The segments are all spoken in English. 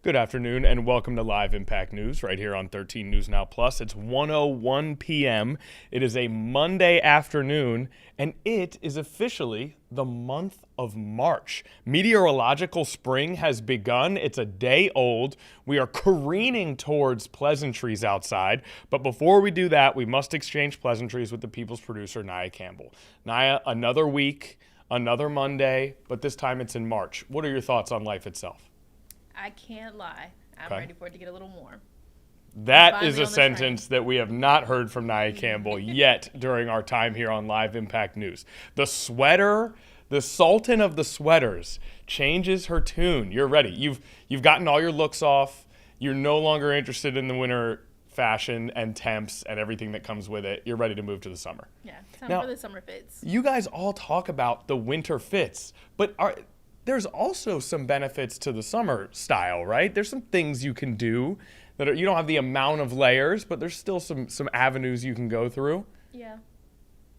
Good afternoon and welcome to Live Impact News right here on 13 News Now Plus. It's 1:01 p.m. It is a Monday afternoon and it is officially the month of March. Meteorological spring has begun. It's a day old. We are careening towards pleasantries outside. But before we do that, we must exchange pleasantries with the People's producer, Nia Campbell. Nia, another week, another Monday, but this time it's in March. What are your thoughts on life itself? I can't lie. I'm ready for it to get a little warm. That is a sentence that we have not heard from Nia Campbell yet during our time here on Live Impact News. The sweater, the Sultan of the sweaters, changes her tune. You're ready. You've gotten all your looks off. You're no longer interested in the winter fashion and temps and everything that comes with it. You're ready to move to the summer. Yeah, time for the summer fits. You guys all talk about the winter fits, but there's also some benefits to the summer style, right? There's some things you can do that you don't have the amount of layers, but there's still some avenues you can go through. Yeah.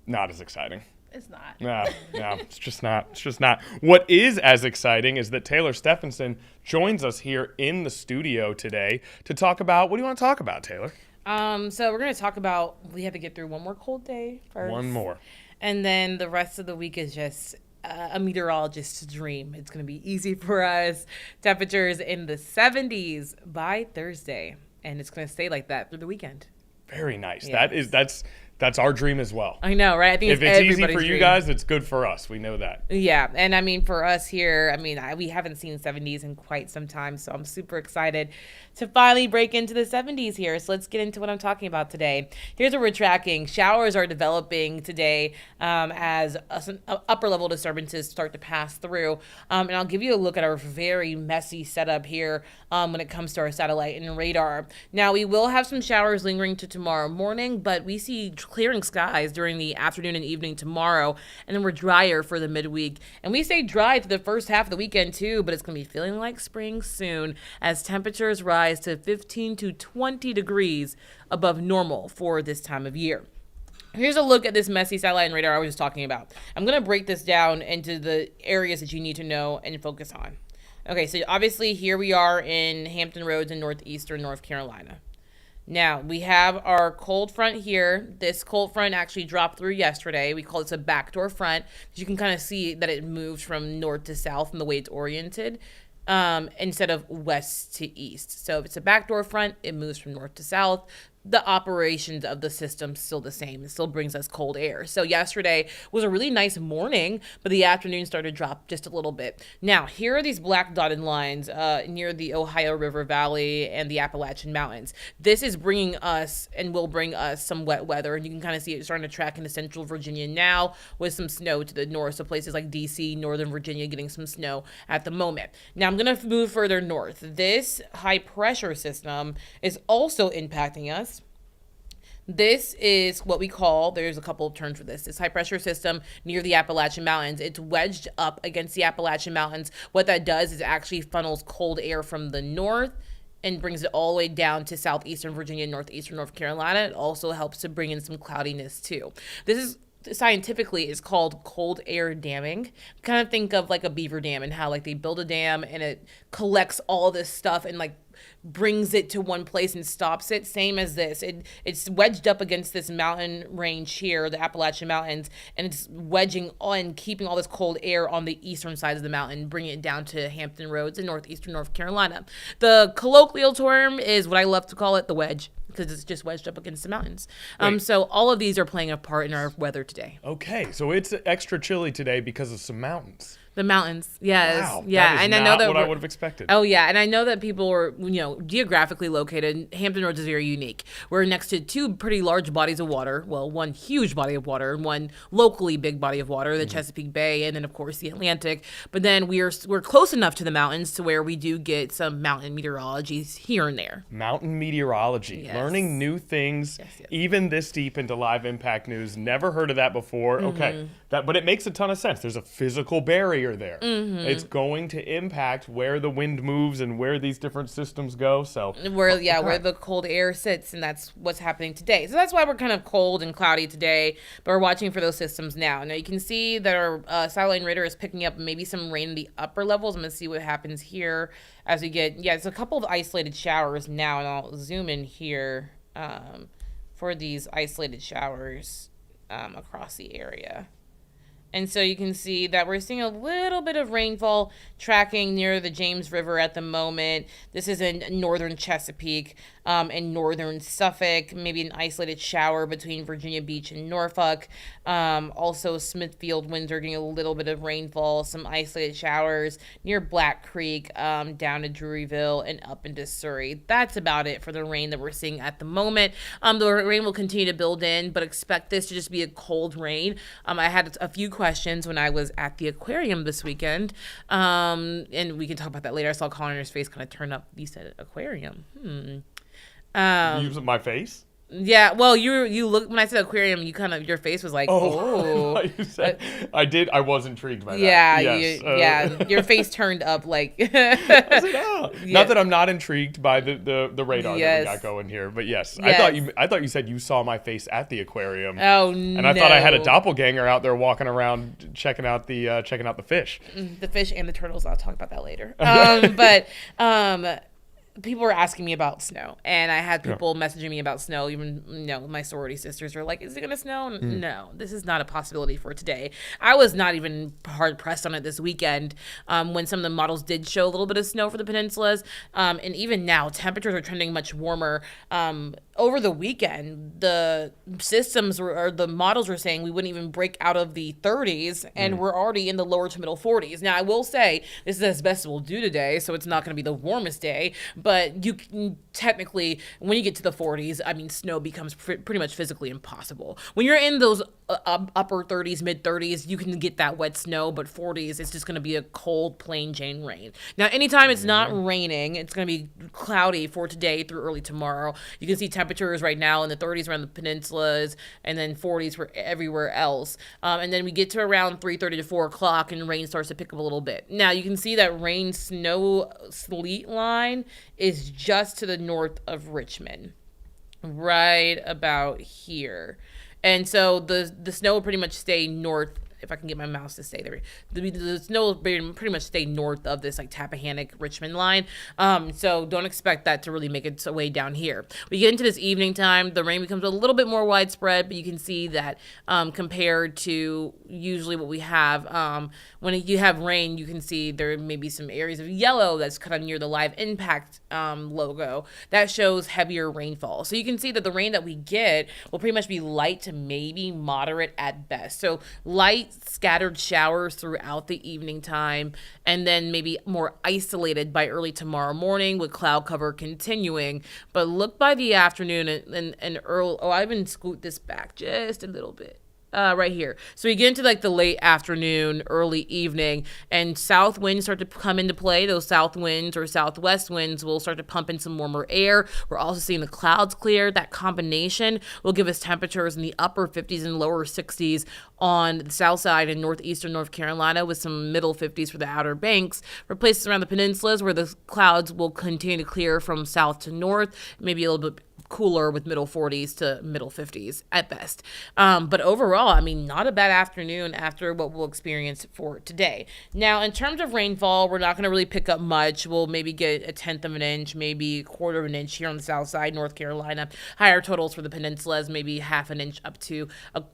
Not as exciting. It's not. No, it's just not. It's just not. What is as exciting is that Taylor Stephenson joins us here in the studio today to talk about, what do you want to talk about, Taylor? So we're going to talk about, we have to get through one more cold day first. One more. And then the rest of the week is just a meteorologist's dream. It's going to be easy for us. Temperatures in the 70s by Thursday. And it's going to stay like that through the weekend. Very nice. Yes. That's our dream as well. I know, right? I think if it's easy for you guys, it's good for us. We know that. Yeah, and I mean, for us here, we haven't seen 70s in quite some time, so I'm super excited to finally break into the 70s here. So let's get into what I'm talking about today. Here's what we're tracking. Showers are developing today as upper-level disturbances start to pass through. And I'll give you a look at our very messy setup here when it comes to our satellite and radar. Now, we will have some showers lingering to tomorrow morning, but we see clearing skies during the afternoon and evening tomorrow, and then we're drier for the midweek. And we stay dry to the first half of the weekend too, but it's going to be feeling like spring soon as temperatures rise to 15 to 20 degrees above normal for this time of year. Here's a look at this messy satellite and radar I was just talking about. I'm going to break this down into the areas that you need to know and focus on. Okay, so obviously here we are in Hampton Roads in northeastern North Carolina. Now, we have our cold front here. This cold front actually dropped through yesterday. We call this a backdoor front. You can kind of see that it moved from north to south in the way it's oriented instead of west to east. So if it's a backdoor front, it moves from north to south. The operations of the system still the same. It still brings us cold air. So yesterday was a really nice morning, but the afternoon started to drop just a little bit. Now, here are these black dotted lines near the Ohio River Valley and the Appalachian Mountains. This is bringing us and will bring us some wet weather, and you can kind of see it starting to track into central Virginia now with some snow to the north. So places like D.C., Northern Virginia getting some snow at the moment. Now, I'm going to move further north. This high pressure system is also impacting us. This is what we call, there's a couple of terms for this high pressure system near the Appalachian Mountains. It's wedged up against the Appalachian Mountains. What that does is it actually funnels cold air from the north and brings it all the way down to southeastern Virginia, northeastern North Carolina. It also helps to bring in some cloudiness too. This is scientifically is called cold air damming. Kind of think of like a beaver dam and how like they build a dam and it collects all this stuff and like brings it to one place and stops it. Same as this. It's wedged up against this mountain range here, the Appalachian Mountains, and it's wedging on, keeping all this cold air on the eastern side of the mountain, bringing it down to Hampton Roads in northeastern North Carolina. The colloquial term is what I love to call it, the wedge, because it's just wedged up against the mountains. So all of these are playing a part in our weather today. Okay, so it's extra chilly today because of some mountains. The mountains, yes. Wow, yeah, that is and I know that what I would have expected. Oh yeah, and I know that people are, geographically located. Hampton Roads is very unique. We're next to two pretty large bodies of water. Well, one huge body of water and one locally big body of water, the Chesapeake Bay, and then of course the Atlantic. But then we're close enough to the mountains to where we do get some mountain meteorology here and there. Mountain meteorology, yes. Learning new things, yes. Even this deep into Live Impact News. Never heard of that before. Okay, but it makes a ton of sense. There's a physical barrier barrier there. It's going to impact where the wind moves and where these different systems go. So where the cold air sits, and that's what's happening today. So that's why we're kind of cold and cloudy today, but we're watching for those systems now. Now you can see that our satellite radar is picking up maybe some rain in the upper levels. I'm going to see what happens here as we get, it's a couple of isolated showers now, and I'll zoom in here for these isolated showers across the area. And so you can see that we're seeing a little bit of rainfall tracking near the James River at the moment. This is in northern Chesapeake and northern Suffolk, maybe an isolated shower between Virginia Beach and Norfolk. Also, Smithfield, Windsor getting a little bit of rainfall, some isolated showers near Black Creek, down to Druryville and up into Surrey. That's about it for the rain that we're seeing at the moment. The rain will continue to build in, but expect this to just be a cold rain. I had a few questions when I was at the aquarium this weekend, and we can talk about that later. I saw Connor's face kind of turn up. You said aquarium. Use my face? Yeah, well, you look when I said aquarium, your face was like, oh. You said, I did. I was intrigued by that. Yeah, Yes. your face turned up like. I was like, oh. Yeah. Not that I'm not intrigued by the radar that we got going here, but yes. I thought you said you saw my face at the aquarium. Oh and I thought I had a doppelganger out there walking around checking out the fish. The fish and the turtles. I'll talk about that later. But people were asking me about snow, and I had people messaging me about snow. Even my sorority sisters are like, "Is it gonna snow?" No, this is not a possibility for today. I was not even hard pressed on it this weekend when some of the models did show a little bit of snow for the peninsulas, and even now temperatures are trending much warmer. Over the weekend, the models were saying we wouldn't even break out of the 30s, and we're already in the lower to middle 40s. Now, I will say this is as best we'll do today, so it's not going to be the warmest day. But you can technically, when you get to the 40s, I mean, snow becomes pretty much physically impossible. When you're in those upper 30s, mid 30s, you can get that wet snow, but 40s, it's just going to be a cold, plain Jane rain. Now, anytime it's not raining, it's going to be cloudy for today through early tomorrow. You can see temperatures right now in the 30s around the peninsulas, and then 40s for everywhere else. And then we get to around 3:30 to 4 o'clock, and rain starts to pick up a little bit. Now, you can see that rain, snow, sleet line is just to the north of Richmond, right about here. And so the snow will pretty much stay north. If I can get my mouse to stay there, the snow will pretty much stay north of this like Tappahannock Richmond line. So don't expect that to really make its way down here. We get into this evening time, the rain becomes a little bit more widespread, but you can see that compared to usually what we have, when you have rain, you can see there may be some areas of yellow that's kind of near the live impact logo that shows heavier rainfall. So you can see that the rain that we get will pretty much be light to maybe moderate at best. So light scattered showers throughout the evening time, and then maybe more isolated by early tomorrow morning with cloud cover continuing. But look by the afternoon and early. Oh, I even scoot this back just a little bit. Right here. So we get into like the late afternoon, early evening, and south winds start to come into play. Those south winds or southwest winds will start to pump in some warmer air. We're also seeing the clouds clear. That combination will give us temperatures in the upper 50s and lower 60s on the south side and northeastern North Carolina, with some middle 50s for the Outer Banks. For places around the peninsulas where the clouds will continue to clear from south to north, maybe a little bit cooler with middle 40s to middle 50s at best. But overall, I mean, not a bad afternoon after what we'll experience for today. Now, in terms of rainfall, we're not going to really pick up much. We'll maybe get 1/10 of an inch, maybe 1/4 of an inch here on the south side, North Carolina. Higher totals for the peninsulas, maybe 1/2 an inch up to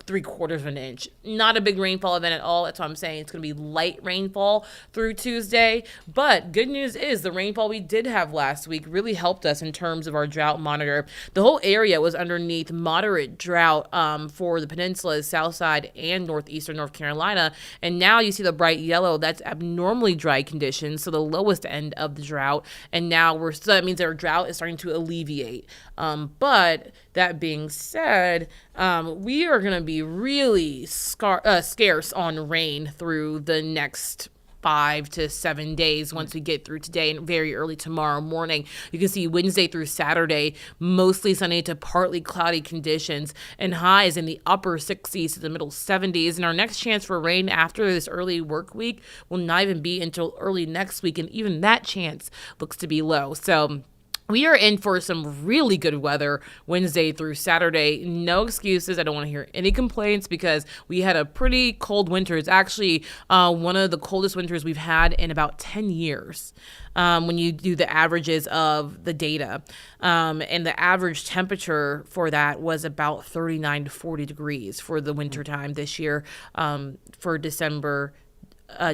3/4 of an inch. Not a big rainfall event at all. That's what I'm saying. It's going to be light rainfall through Tuesday. But good news is the rainfall we did have last week really helped us in terms of our drought monitor. The whole area was underneath moderate drought for the peninsulas, south side, and northeastern North Carolina. And now you see the bright yellow. That's abnormally dry conditions, so the lowest end of the drought. And now so that means our drought is starting to alleviate. But that being said, we are going to be really scarce on rain through the next 5 to 7 days once we get through today and very early tomorrow morning. You can see Wednesday through Saturday, mostly sunny to partly cloudy conditions and highs in the upper 60s to the middle 70s. And our next chance for rain after this early work week will not even be until early next week. And even that chance looks to be low. So we are in for some really good weather Wednesday through Saturday. No excuses. I don't want to hear any complaints because we had a pretty cold winter. It's actually one of the coldest winters we've had in about 10 years when you do the averages of the data. And the average temperature for that was about 39 to 40 degrees for the wintertime this year for December,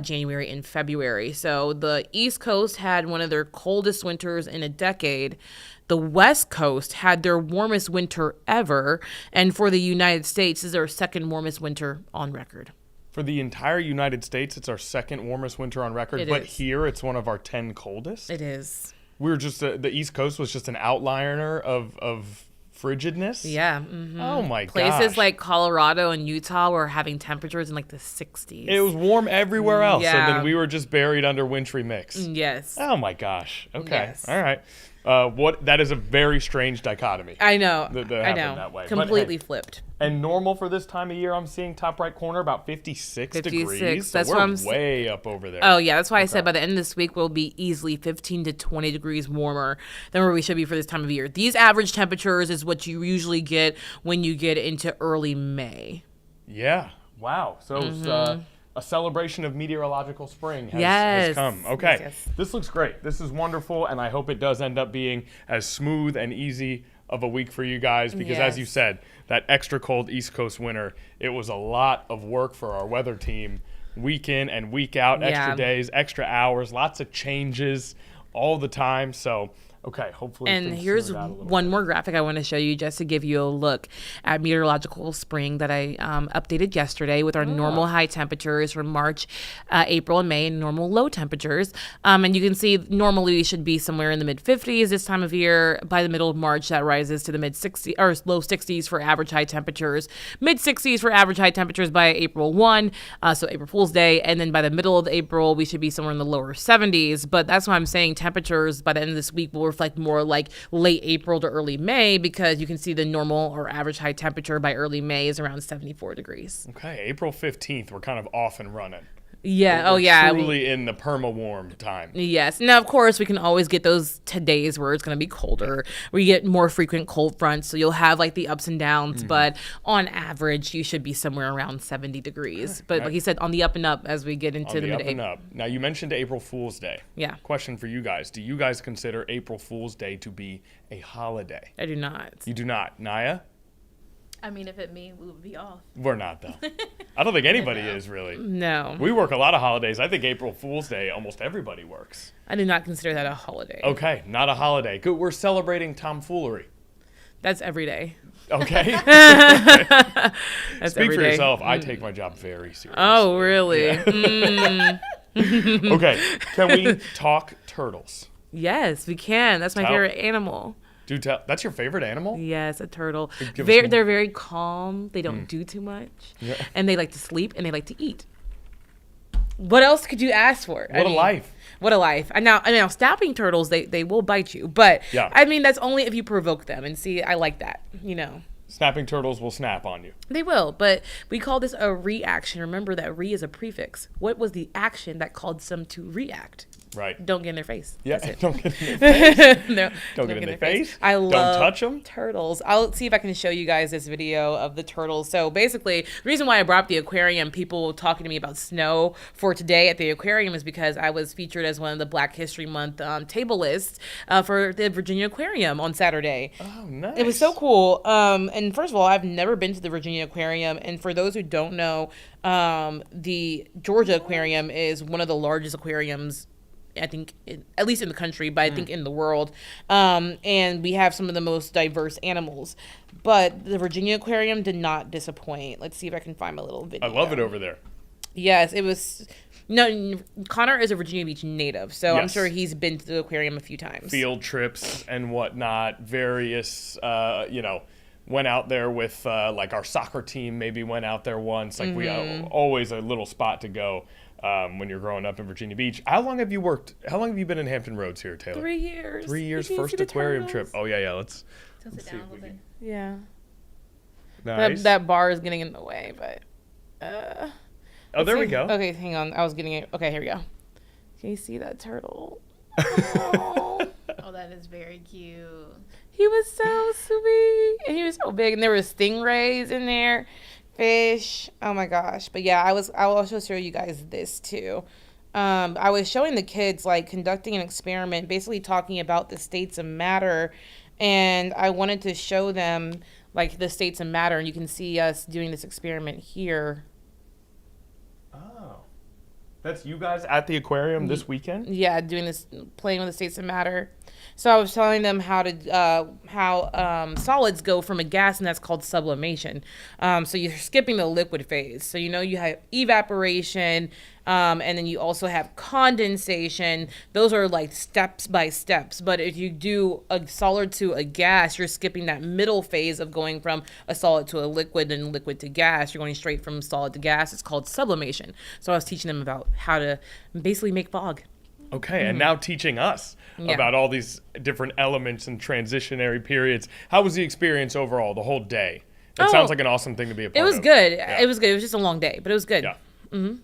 January and February. So the East Coast had one of their coldest winters in a decade. The West Coast had their warmest winter ever. And for the United States, this is our second warmest winter on record. For the entire United States, it's our second warmest winter on record. But here, it's one of our 10 coldest. It is. We were just, the East Coast was just an outlier of frigidness. Yeah. Mm-hmm. Oh my gosh. Places like Colorado and Utah were having temperatures in like the 60s. It was warm everywhere else. Yeah. And then we were just buried under wintry mix. Yes. Oh my gosh. Okay. Yes. All right. That is a very strange dichotomy. I know. I know. That way. Completely flipped. And normal for this time of year, I'm seeing top right corner about 56 degrees. So that's we're what I'm way up over there. Oh, yeah. That's why I said by the end of this week, we'll be easily 15 to 20 degrees warmer than where we should be for this time of year. These average temperatures is what you usually get when you get into early May. Yeah. Wow. So it's a celebration of meteorological spring has come. Okay. Yes. This looks great. This is wonderful, and I hope it does end up being as smooth and easy of a week for you guys because, as you said, that extra cold East Coast winter, it was a lot of work for our weather team week in and week out, extra days, extra hours, lots of changes all the time. So, okay, hopefully. And here's one more graphic I want to show you just to give you a look at meteorological spring that I updated yesterday with our normal high temperatures for March, April, and May, and normal low temperatures. And you can see normally we should be somewhere in the mid 50s this time of year. By the middle of March, that rises to the mid 60s or low 60s for average high temperatures, mid 60s for average high temperatures by April 1, so April Fool's Day. And then by the middle of April, we should be somewhere in the lower 70s. But that's why I'm saying temperatures by the end of this week will reflect more like late April to early May because you can see the normal or average high temperature by early May is around 74 degrees. Okay, April 15th, we're kind of off and running. Yeah. We're truly in the perma-warm time. Yes. Now, of course, we can always get those days where it's going to be colder. We get more frequent cold fronts, so you'll have like the ups and downs. But on average, you should be somewhere around 70 degrees. But like you said, on the up and up as we get into the mid-April. Up and up. Now, you mentioned April Fool's Day. Yeah. Question for you guys. Do you guys consider April Fool's Day to be a holiday? I do not. You do not. Naya? I mean, if it me, we would be off. We're not, though. I don't think anybody is, really. No. We work a lot of holidays. I think April Fool's Day, almost everybody works. I do not consider that a holiday. Okay, not a holiday. Good. We're celebrating tomfoolery. That's every day. Okay. That's Speak every for day. yourself. I take my job very seriously. Oh, really? Yeah. Okay. Can we talk turtles? Yes, we can. That's my favorite animal. Do tell. That's your favorite animal? Yes, a turtle. Give us They're more. very calm. They don't do too much. Yeah. And they like to sleep and they like to eat. What else could you ask for? What a life. What a life. And now snapping turtles, they will bite you. But, Yeah. I mean, that's only if you provoke them. And see, I like that, you know. Snapping turtles will snap on you. They will, but we call this a reaction. Remember that re is a prefix. What was the action that caused them to react? Right. Don't get in their face. Yeah. That's it. Don't get in their face. No, Don't get in their face. I love Don't touch them. turtles. I'll see if I can show you guys this video of the turtles. So basically, the reason why I brought up the aquarium, people talking to me about snow for today at the aquarium is because I was featured as one of the Black History Month table lists for the Virginia Aquarium on Saturday. Oh, nice. It was so cool. And first of all, I've never been to the Virginia Aquarium. And for those who don't know, the Georgia Aquarium is one of the largest aquariums, I think, at least in the country, but I think in the world. And we have some of the most diverse animals. But the Virginia Aquarium did not disappoint. Let's see if I can find my little video. I love it over there. Yes, it was. No, Connor is a Virginia Beach native, so I'm Yes. sure he's been to the aquarium a few times. Field trips and whatnot, various, went out there with like our soccer team, maybe went out there once. Like we always a little spot to go. when you're growing up in Virginia Beach. How long have you been in Hampton Roads here, Taylor? 3 years. 3 years, You can first see the aquarium turtles. trip. Oh, yeah, let's Tilt it see down if a we little bit. can. Yeah. Nice. That bar is getting in the way, but. Oh, there we see. go. Okay, hang on. I was getting it. Okay, here we go. Can you see that turtle? Oh, Oh, that is very cute. he was so sweet, and he was so big, and there were stingrays in there, fish. Oh my gosh! But yeah, I will also show you guys this too. I was showing the kids like conducting an experiment, basically talking about the states of matter, and I wanted to show them like the states of matter, and you can see us doing this experiment here. Oh. That's you guys at the aquarium this weekend? Yeah, doing this, playing with the states of matter. So I was telling them how solids go from a gas, and that's called sublimation. So you're skipping the liquid phase. So you have evaporation, and then you also have condensation. Those are like steps by steps. But if you do a solid to a gas, you're skipping that middle phase of going from a solid to a liquid and liquid to gas. You're going straight from solid to gas. It's called sublimation. So I was teaching them about how to basically make fog. Okay, and now teaching us Yeah. about all these different elements and transitionary periods. How was the experience overall, the whole day? It sounds like an awesome thing to be a part It of. was good. Yeah. It was good. It was just a long day, but it was good. Yeah.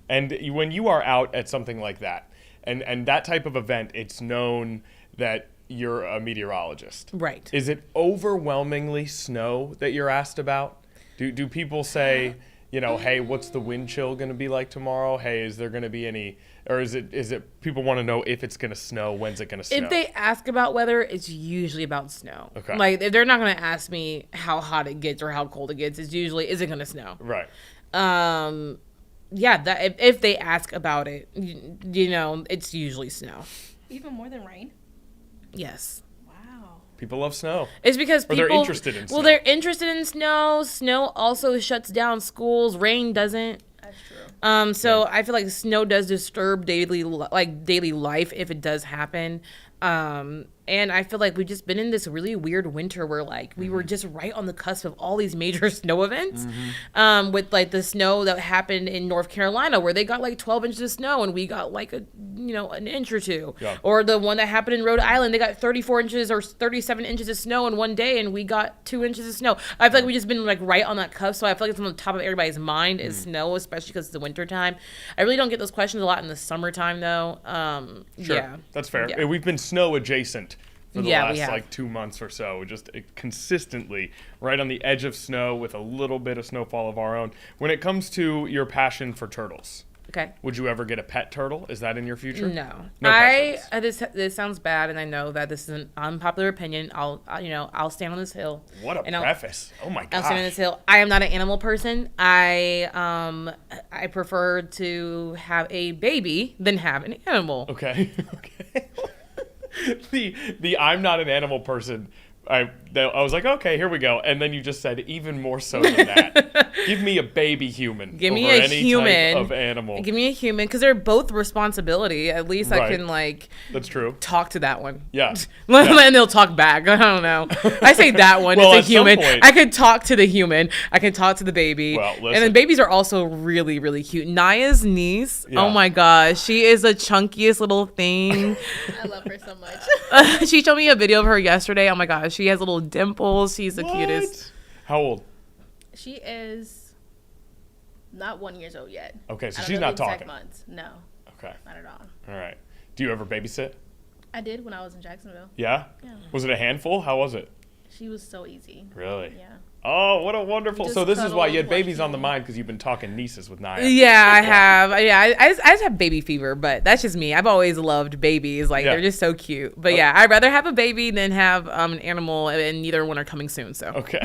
And when you are out at something like that, and that type of event, it's known that you're a meteorologist. Right. Is it overwhelmingly snow that you're asked about? Do people say, hey, what's the wind chill going to be like tomorrow? Hey, is there going to be any, or is it people want to know if it's going to snow, when's it going to snow? If they ask about weather, it's usually about snow. Okay. Like, if they're not going to ask me how hot it gets or how cold it gets, it's usually, is it going to snow? Right. Yeah, that if they ask about it, it's usually snow. Even more than rain? Yes. Wow. People love snow. It's because Or people... they're interested in snow. Well, they're interested in snow. Snow also shuts down schools. Rain doesn't. That's true. So I feel like snow does disturb daily life if it does happen. And I feel like we've just been in this really weird winter where like we were just right on the cusp of all these major snow events. With like the snow that happened in North Carolina where they got like 12 inches of snow and we got like an inch or two. Yeah. Or the one that happened in Rhode Island, they got 34 inches or 37 inches of snow in one day and we got 2 inches of snow. I feel like we've just been like right on that cusp. So I feel like it's on the top of everybody's mind is snow, especially because it's the winter time. I really don't get those questions a lot in the summertime though. Sure. Yeah. That's fair. Yeah. We've been snow adjacent for the Yeah, we last have. like 2 months or so, just consistently right on the edge of snow with a little bit of snowfall of our own. When it comes to your passion for turtles, Okay. would you ever get a pet turtle? Is that in your future? No. No pet turtles. This sounds bad, and I know that this is an unpopular opinion. I'll stand on this hill. What a and preface. Oh my I'll stand on gosh. this hill. I am not an animal person. I prefer to have a baby than have an animal. Okay. Okay. the I'm not an animal person. I was like, okay, here we go. And then you just said even more so than that. Give me a baby human. Give me over a any human. type of animal. Give me a human, because they're both responsibility. At least I Right. can like That's true. talk to that one. Yeah. And they'll talk back. I don't know. I say that one. Well, It's a at some human. point- I could talk to the human. I can talk to the baby. Well, and listen. then babies are also really, really cute. Naya's niece. Yeah. Oh my gosh. She is the chunkiest little thing. I love her so much. She showed me a video of her yesterday. Oh my gosh. She has little dimples. She's the cutest. How old? She is not 1 year old yet. Okay, so I don't she's know not the exact talking. months. No, Okay. not at all. All right. Do you ever babysit? I did when I was in Jacksonville. Yeah? Yeah. Was it a handful? How was it? She was so easy. Really? Yeah. Oh, what a wonderful. We So just this is why you had cuddled, babies on the watched mind because you've been talking nieces with Naya. Yeah, I have. Yeah, I just have baby fever, but that's just me. I've always loved babies. Like, Yeah. they're just so cute. But yeah, I'd rather have a baby than have an animal, and neither one are coming soon. So Okay.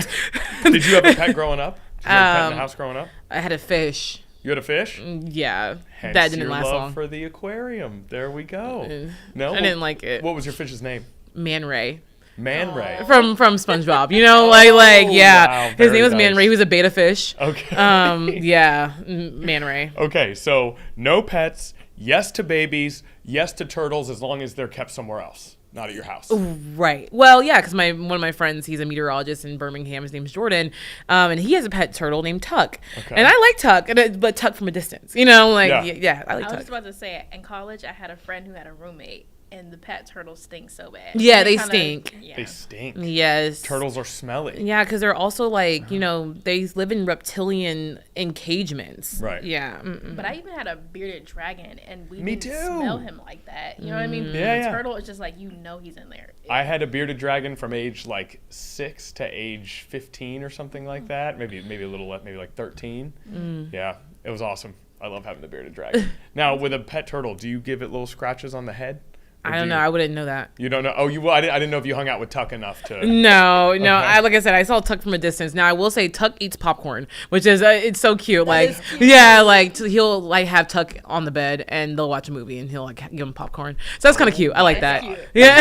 Did you have a pet growing up? Did you have a pet in the house growing up? I had a fish. You had a fish? Yeah, Hence that didn't your last love long. for the aquarium. There we go. No, I didn't like it. Oh. What was your fish's name? Man Ray. Man Ray. From SpongeBob, like Oh, yeah. wow, His very name was Man nice. Ray. He was a beta fish. Okay. Yeah, Man Ray. Okay, so no pets, yes to babies, yes to turtles as long as they're kept somewhere else. not at your house. Right. Well, yeah, because one of my friends, he's a meteorologist in Birmingham. His name's Jordan, and he has a pet turtle named Tuck. Okay. And I like Tuck, but Tuck from a distance. You know, like yeah, I like I was Tuck. just about to say, in college, I had a friend who had a roommate, and the pet turtles stink so bad. Yeah, they stink. Yeah. They stink. Yes. Turtles are smelly. Yeah, because they're also like, they live in reptilian engagements. Right. Yeah. But I even had a bearded dragon, and we Me didn't too. smell him like that. You know what I mean? Yeah, The turtle is just like, he's in there. I had a bearded dragon from age like 6 to age 15 or something like that. Maybe a little less, maybe like 13. Yeah, it was awesome. I love having the bearded dragon. Now, with a pet turtle, do you give it little scratches on the head? Or I don't know. I wouldn't know that. You don't know? Oh, I didn't know if you hung out with Tuck enough to. No. Okay. Like I said, I saw Tuck from a distance. Now I will say Tuck eats popcorn, which is it's so cute. Is cute. Yeah, like he'll like have Tuck on the bed and they'll watch a movie and he'll like give him popcorn. So that's kind of cute. I like that. Cute. Yeah,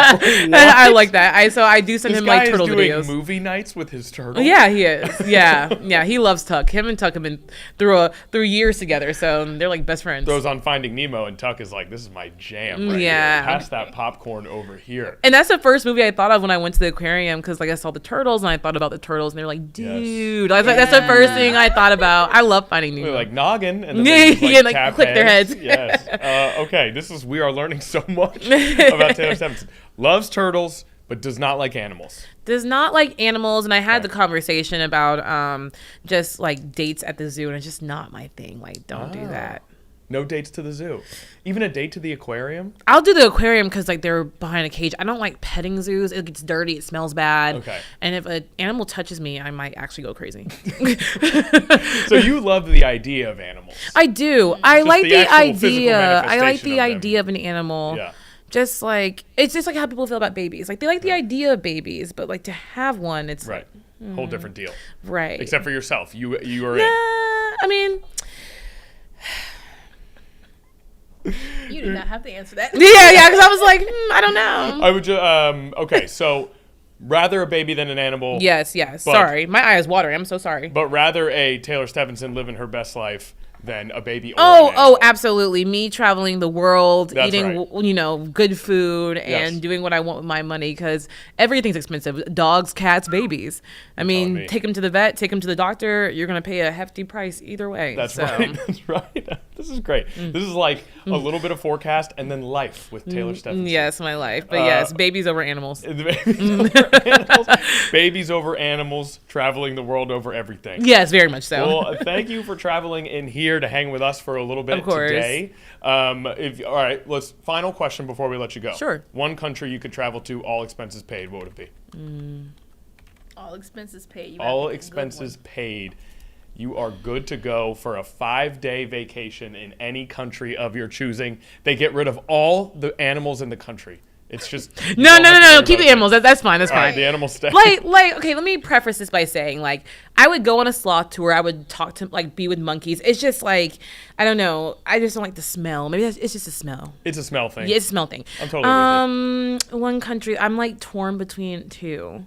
Oh, I like that. I do send This him guy like turtle is doing videos. movie nights with his turtle. Yeah, he is. Yeah, he loves Tuck. Him and Tuck have been through years together, so they're like best friends. Throws on Finding Nemo, and Tuck is like, "This is my jam." Right Yeah. Here. Pass that popcorn over here. And that's the first movie I thought of when I went to the aquarium because like I saw the turtles and I thought about the turtles and they're like, dude, I was like, that's the first thing I thought about. I love Finding Nemo. They're like noggin, and then Yeah, they just, yeah, like, tap click their heads. Yes. Okay, we are learning so much about Taylor Stevenson. Loves turtles, but does not like animals. Does not like animals, and I had the conversation about just like dates at the zoo, and it's just not my thing. Like, don't do that. No dates to the zoo. Even a date to the aquarium? I'll do the aquarium because like they're behind a cage. I don't like petting zoos. It gets dirty. It smells bad. Okay. And if an animal touches me, I might actually go crazy. So you love the idea of animals. I do. I Just like the the actual physical idea. I like manifestation the of them. idea of an animal. Yeah. Just like it's just like how people feel about babies. Like they like the idea of babies, but like to have one, it's Right. Whole different deal. right. Except for yourself. You are Nah, in. I mean, You do not have to answer that. yeah, because I was like, I don't know. I would just okay, so rather a baby than an animal. Yes. But- Sorry, my eye is watering. I'm so sorry. But rather a Taylor Stevenson living her best life than a baby or an Oh, animal. absolutely. Me traveling the world, That's eating, right. good food and Yes. doing what I want with my money because everything's expensive. Dogs, cats, babies. I telling mean, me. take them to the vet, take them to the doctor. You're going to pay a hefty price either way. That's so. right. That's right. This is great. This is like a little bit of forecast and then life with Taylor Stevenson. Yes, my life. But yes, babies over animals. The babies over animals. Babies over animals, traveling the world over everything. Yes, very much so. Well, thank you for traveling in here to hang with us for a little bit Of course. today. All right, final question before we let you go. Sure. One country you could travel to, all expenses paid. What would it be? All expenses paid. You All gotta pick a good expenses one. paid. You are good to go for a 5-day vacation in any country of your choosing. They get rid of all the animals in the country. It's just you No. don't have to worry Keep about the animals. That's fine. That's All right, fine. the animals stay. Okay, let me preface this by saying, like, I would go on a sloth tour. I would talk to, like, be with monkeys. It's just, like, I don't know. I just don't like the smell. Maybe it's just a smell. It's a smell thing. Yeah, it's a smell thing. I'm totally with you. One country. I'm, like, torn between two.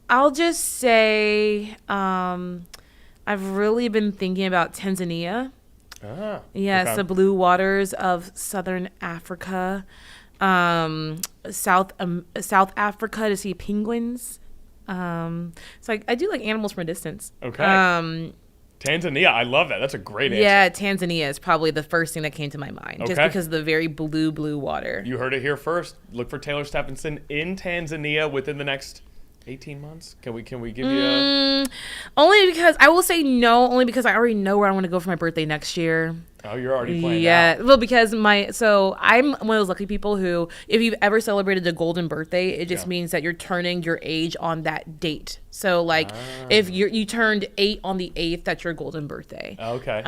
I'll just say I've really been thinking about Tanzania. Yes, okay. the blue waters of southern Africa, South Africa to see penguins. So I do like animals from a distance. Okay. Tanzania, I love that. That's a great answer. Yeah, Tanzania is probably the first thing that came to my mind, just Okay. because of the very blue water. You heard it here first. Look for Taylor Stevenson in Tanzania within the next 18 months. Can we give you a... Only because I will say no. Only because I already know where I want to go for my birthday next year. Oh, you're already playing Yeah, out. well, because I'm one of those lucky people who, if you've ever celebrated a golden birthday, it just Yeah. means that you're turning your age on that date. So, like, if you turned 8 on the 8th, that's your golden birthday. Okay.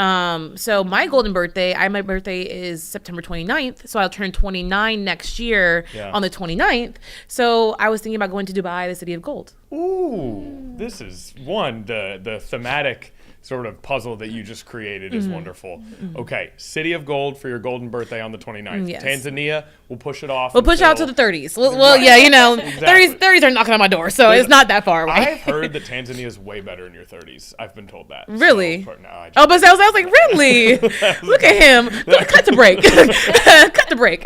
So my golden birthday, my birthday is September 29th, so I'll turn 29 next year Yeah. on the 29th. So I was thinking about going to Dubai, the city of gold. Ooh, this is the thematic sort of puzzle that you just created is wonderful. Okay, City of Gold for your golden birthday on the 29th. Yes. Tanzania, we'll push it off. We'll push out to until- the 30s. Well, yeah, you know, Exactly. 30s are knocking on my door, so it's not that far away. I've heard that Tanzania is way better in your 30s. I've been told that. Really? So, no, I just- Oh, but I was like, really? Look at him. Cut the break. Cut the break.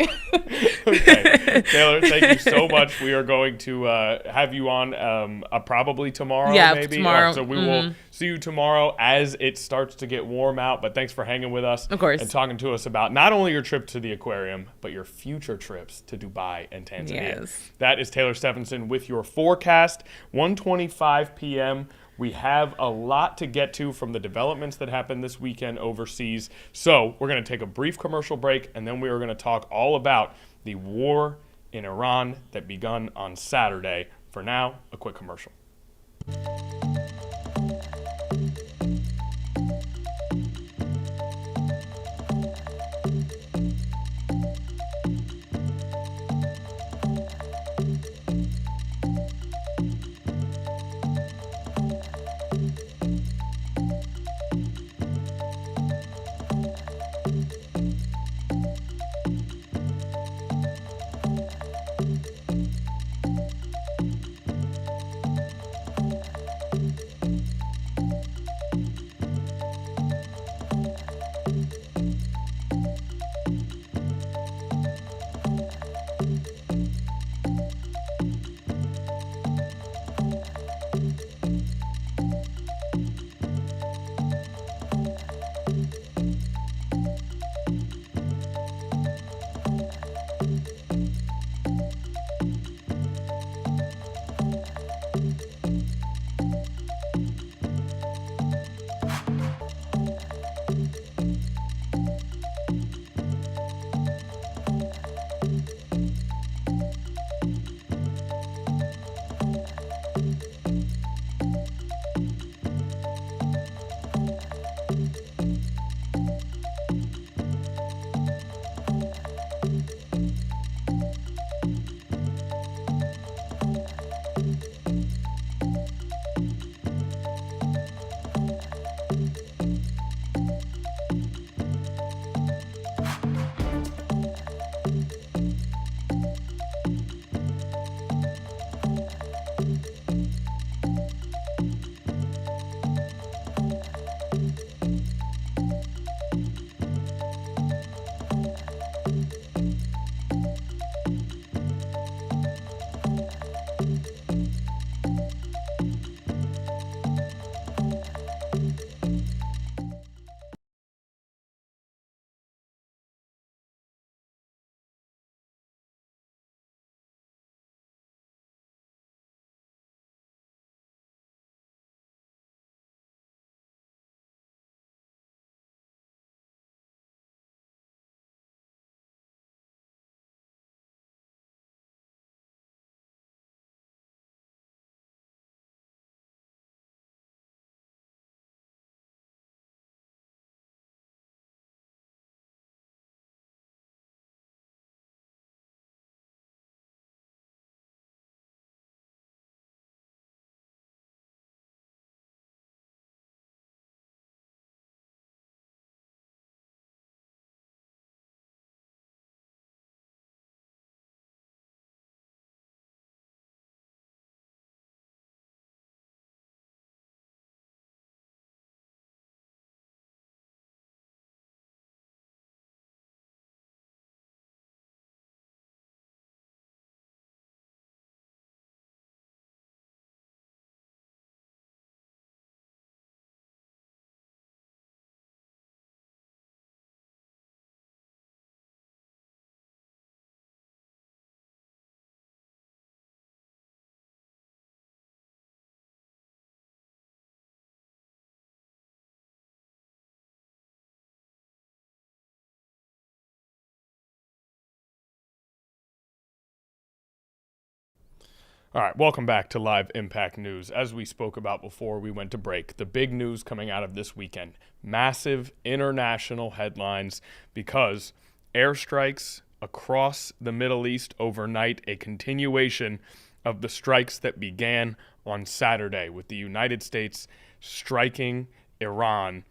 Okay. Taylor, thank you so much. We are going to have you on probably tomorrow, Yeah, maybe. tomorrow. So we will see you tomorrow as it starts to get warm out. But thanks for hanging with us. Of course. And talking to us about not only your trip to the aquarium, but your future trips to Dubai and Tanzania. Yes. That is Taylor Stephenson with your forecast, 1:25 p.m. We have a lot to get to from the developments that happened this weekend overseas. So we're going to take a brief commercial break, and then we are going to talk all about the war in Iran that begun on Saturday. For now, a quick commercial. All right, welcome back to Live Impact News. As we spoke about before we went to break, the big news coming out of this weekend, massive international headlines because airstrikes across the Middle East overnight, a continuation of the strikes that began on Saturday with the United States striking Iran.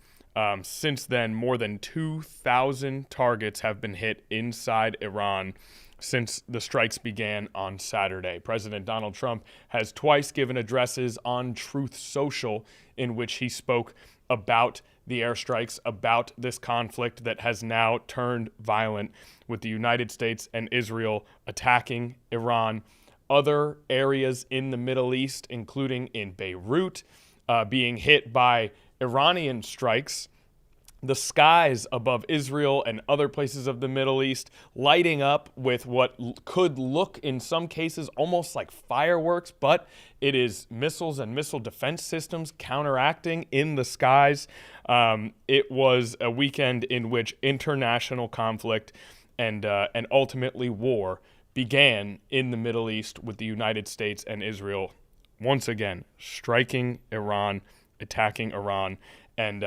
Since then, more than 2,000 targets have been hit inside Iran since the strikes began on Saturday. President Donald Trump has twice given addresses on Truth Social in which he spoke about the airstrikes, about this conflict that has now turned violent with the United States and Israel attacking Iran. Other areas in the Middle East, including in Beirut, being hit by Iranian strikes. The skies above Israel and other places of the Middle East lighting up with what could look in some cases almost like fireworks, but it is missiles and missile defense systems counteracting in the skies. It was a weekend in which international conflict and ultimately war began in the Middle East, with the United States and Israel once again striking Iran, attacking Iran, and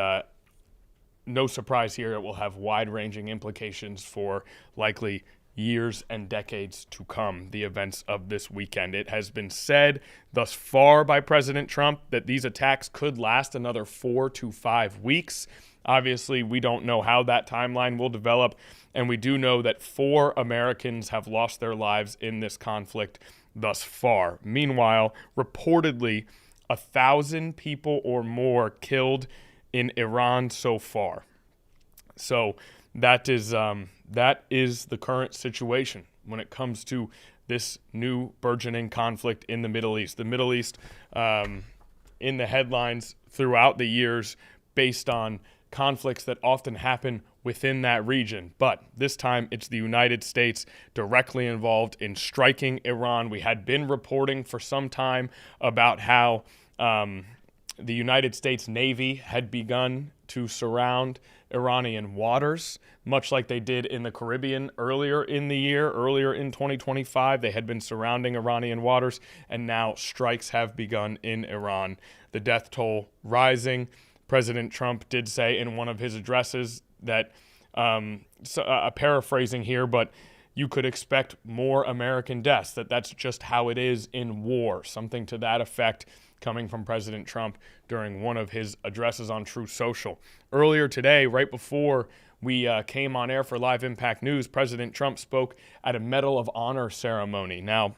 no surprise here, it will have wide-ranging implications for likely years and decades to come, the events of this weekend. It has been said thus far by President Trump that these attacks could last another 4 to 5 weeks. Obviously, we don't know how that timeline will develop, and we do know that 4 Americans have lost their lives in this conflict thus far. Meanwhile, reportedly, 1,000 people or more killed in Iran so far. So that is the current situation when it comes to this new burgeoning conflict in the Middle East. The Middle East in the headlines throughout the years based on conflicts that often happen within that region. But this time it's the United States directly involved in striking Iran. We had been reporting for some time about how the United States Navy had begun to surround Iranian waters, much like they did in the Caribbean earlier in the year, earlier in 2025. They had been surrounding Iranian waters, and now strikes have begun in Iran. The death toll rising. President Trump did say in one of his addresses that, paraphrasing here, but you could expect more American deaths, that's just how it is in war, something to that effect, coming from President Trump during one of his addresses on Truth Social. Earlier today, right before we came on air for Live Impact News, President Trump spoke at a Medal of Honor ceremony. Now,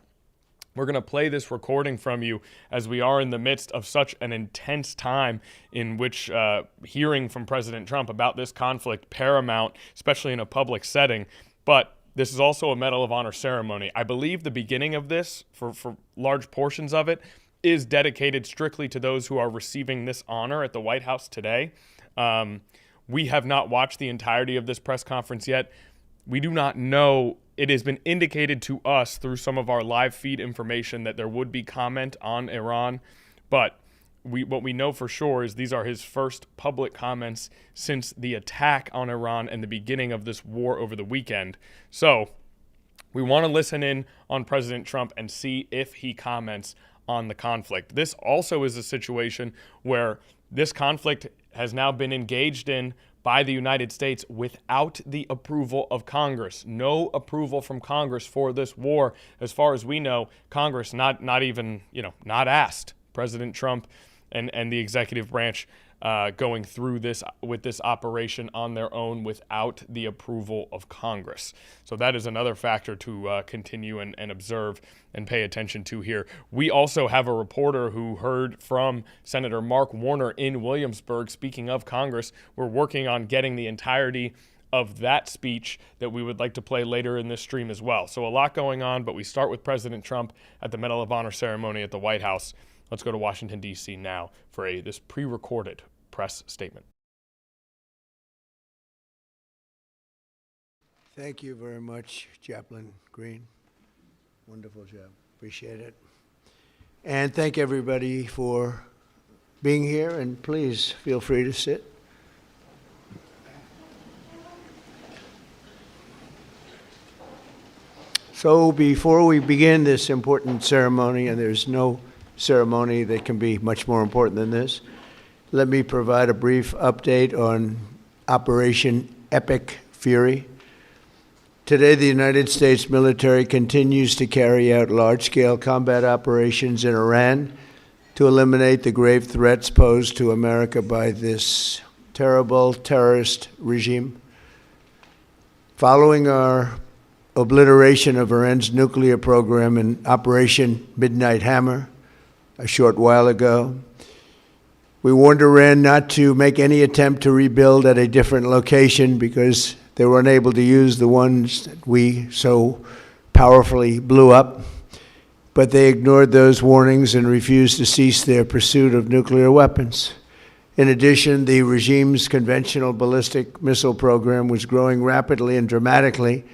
we're going to play this recording from you as we are in the midst of such an intense time in which hearing from President Trump about this conflict paramount, especially in a public setting. But this is also a Medal of Honor ceremony. I believe the beginning of this, for large portions of it, is dedicated strictly to those who are receiving this honor at the White House today. We have not watched the entirety of this press conference yet. We do not know. It has been indicated to us through some of our live feed information that there would be comment on Iran, but what we know for sure is these are his first public comments since the attack on Iran and the beginning of this war over the weekend. So we want to listen in on President Trump and see if he comments on the conflict. This also is a situation where this conflict has now been engaged in by the United States without the approval of Congress. No approval from Congress for this war. As far as we know, Congress not even, not asked. President Trump and the executive branch going through this with this operation on their own without the approval of Congress. So that is another factor to continue and observe and pay attention to here. We also have a reporter who heard from Senator Mark Warner in Williamsburg. Speaking of Congress, we're working on getting the entirety of that speech that we would like to play later in this stream as well. So a lot going on, but we start with President Trump at the Medal of Honor ceremony at the White House. Let's go to Washington, D.C. now for this pre-recorded press statement. Thank you very much, Chaplain Green. Wonderful job. Appreciate it. And thank everybody for being here, and please feel free to sit. So before we begin this important ceremony, and there's no ceremony that can be much more important than this, let me provide a brief update on Operation Epic Fury. Today, the United States military continues to carry out large-scale combat operations in Iran to eliminate the grave threats posed to America by this terrible terrorist regime. Following our obliteration of Iran's nuclear program in Operation Midnight Hammer a short while ago, we warned Iran not to make any attempt to rebuild at a different location because they were unable to use the ones that we so powerfully blew up. But they ignored those warnings and refused to cease their pursuit of nuclear weapons. In addition, the regime's conventional ballistic missile program was growing rapidly and dramatically,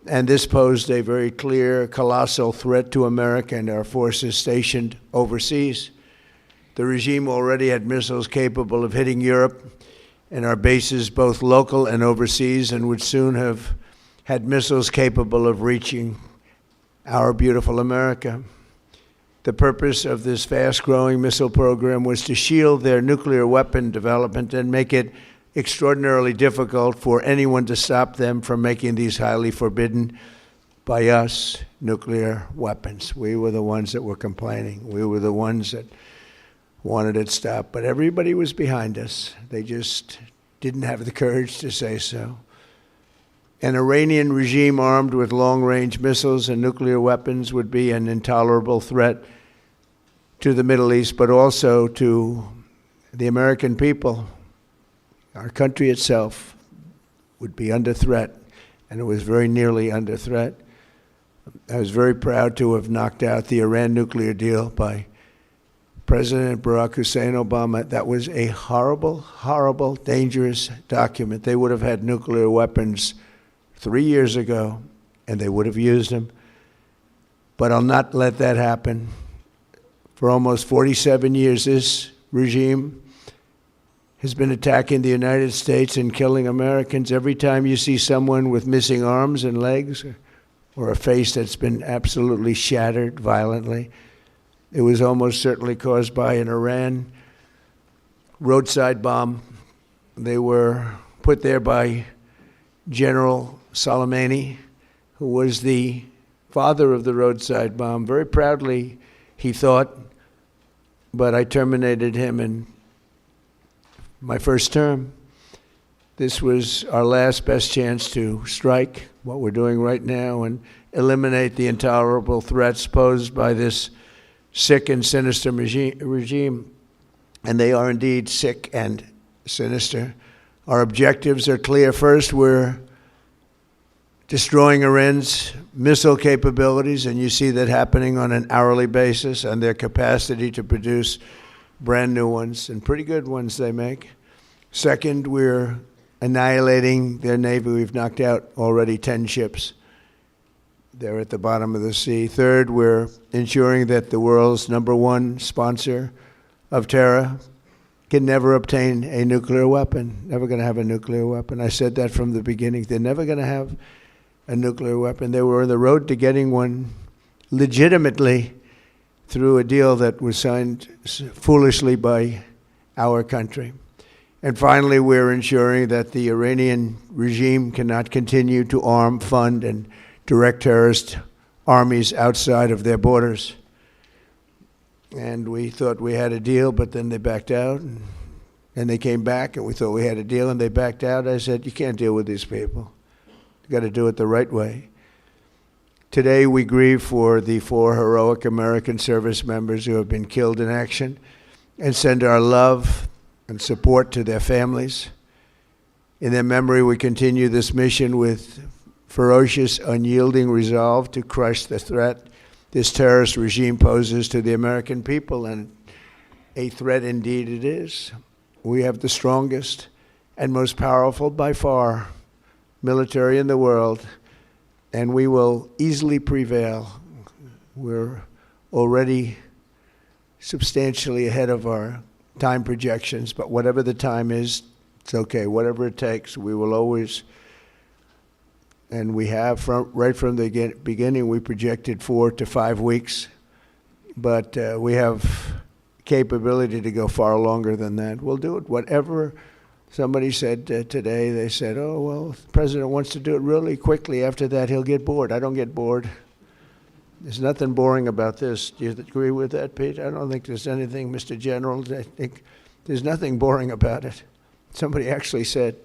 and this posed a very clear, colossal threat to America and our forces stationed overseas. The regime already had missiles capable of hitting Europe and our bases, both local and overseas, and would soon have had missiles capable of reaching our beautiful America. The purpose of this fast-growing missile program was to shield their nuclear weapon development and make it extraordinarily difficult for anyone to stop them from making these highly forbidden by us nuclear weapons. We were the ones that were complaining. We were the ones that wanted it stopped, but everybody was behind us. They just didn't have the courage to say so. An Iranian regime armed with long-range missiles and nuclear weapons would be an intolerable threat to the Middle East, but also to the American people. Our country itself would be under threat, and it was very nearly under threat. I was very proud to have knocked out the Iran nuclear deal by President Barack Hussein Obama. That was a horrible, horrible, dangerous document. They would have had nuclear weapons 3 years ago, and they would have used them. But I'll not let that happen. For almost 47 years, this regime has been attacking the United States and killing Americans. Every time you see someone with missing arms and legs or a face that's been absolutely shattered violently, it was almost certainly caused by an Iran roadside bomb. They were put there by General Soleimani, who was the father of the roadside bomb. Very proudly, he thought, but I terminated him in my first term. This was our last best chance to strike what we're doing right now and eliminate the intolerable threats posed by this sick and sinister regime. And they are indeed sick and sinister. Our objectives are clear. First, we're destroying Iran's missile capabilities, and you see that happening on an hourly basis, and their capacity to produce brand new ones, and pretty good ones they make. Second, we're annihilating their navy. We've knocked out already 10 ships. They're at the bottom of the sea. Third, we're ensuring that the world's #1 sponsor of terror can never obtain a nuclear weapon, never going to have a nuclear weapon. I said that from the beginning. They're never going to have a nuclear weapon. They were on the road to getting one legitimately through a deal that was signed foolishly by our country. And finally, we're ensuring that the Iranian regime cannot continue to arm, fund, and direct terrorist armies outside of their borders. And we thought we had a deal, but then they backed out. And they came back, and we thought we had a deal, and they backed out. I said, you can't deal with these people. You've got to do it the right way. Today, we grieve for the 4 heroic American service members who have been killed in action and send our love and support to their families. In their memory, we continue this mission with ferocious, unyielding resolve to crush the threat this terrorist regime poses to the American people, and a threat indeed it is. We have the strongest and most powerful by far military in the world, and we will easily prevail. We're already substantially ahead of our time projections, but whatever the time is, it's okay. Whatever it takes, we will always. And we have, right from the beginning, we projected 4 to 5 weeks. But we have capability to go far longer than that. We'll do it. Whatever somebody said today, they said, oh, well, the president wants to do it really quickly. After that, he'll get bored. I don't get bored. There's nothing boring about this. Do you agree with that, Pete? I don't think there's anything, Mr. General. I think there's nothing boring about it. Somebody actually said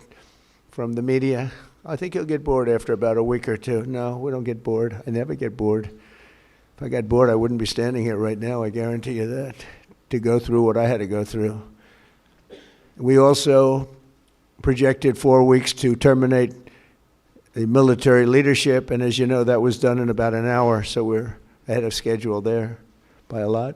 from the media, I think you'll get bored after about a week or two. No, we don't get bored. I never get bored. If I got bored, I wouldn't be standing here right now, I guarantee you that, to go through what I had to go through. We also projected 4 weeks to terminate the military leadership, and as you know, that was done in about an hour, so we're ahead of schedule there by a lot.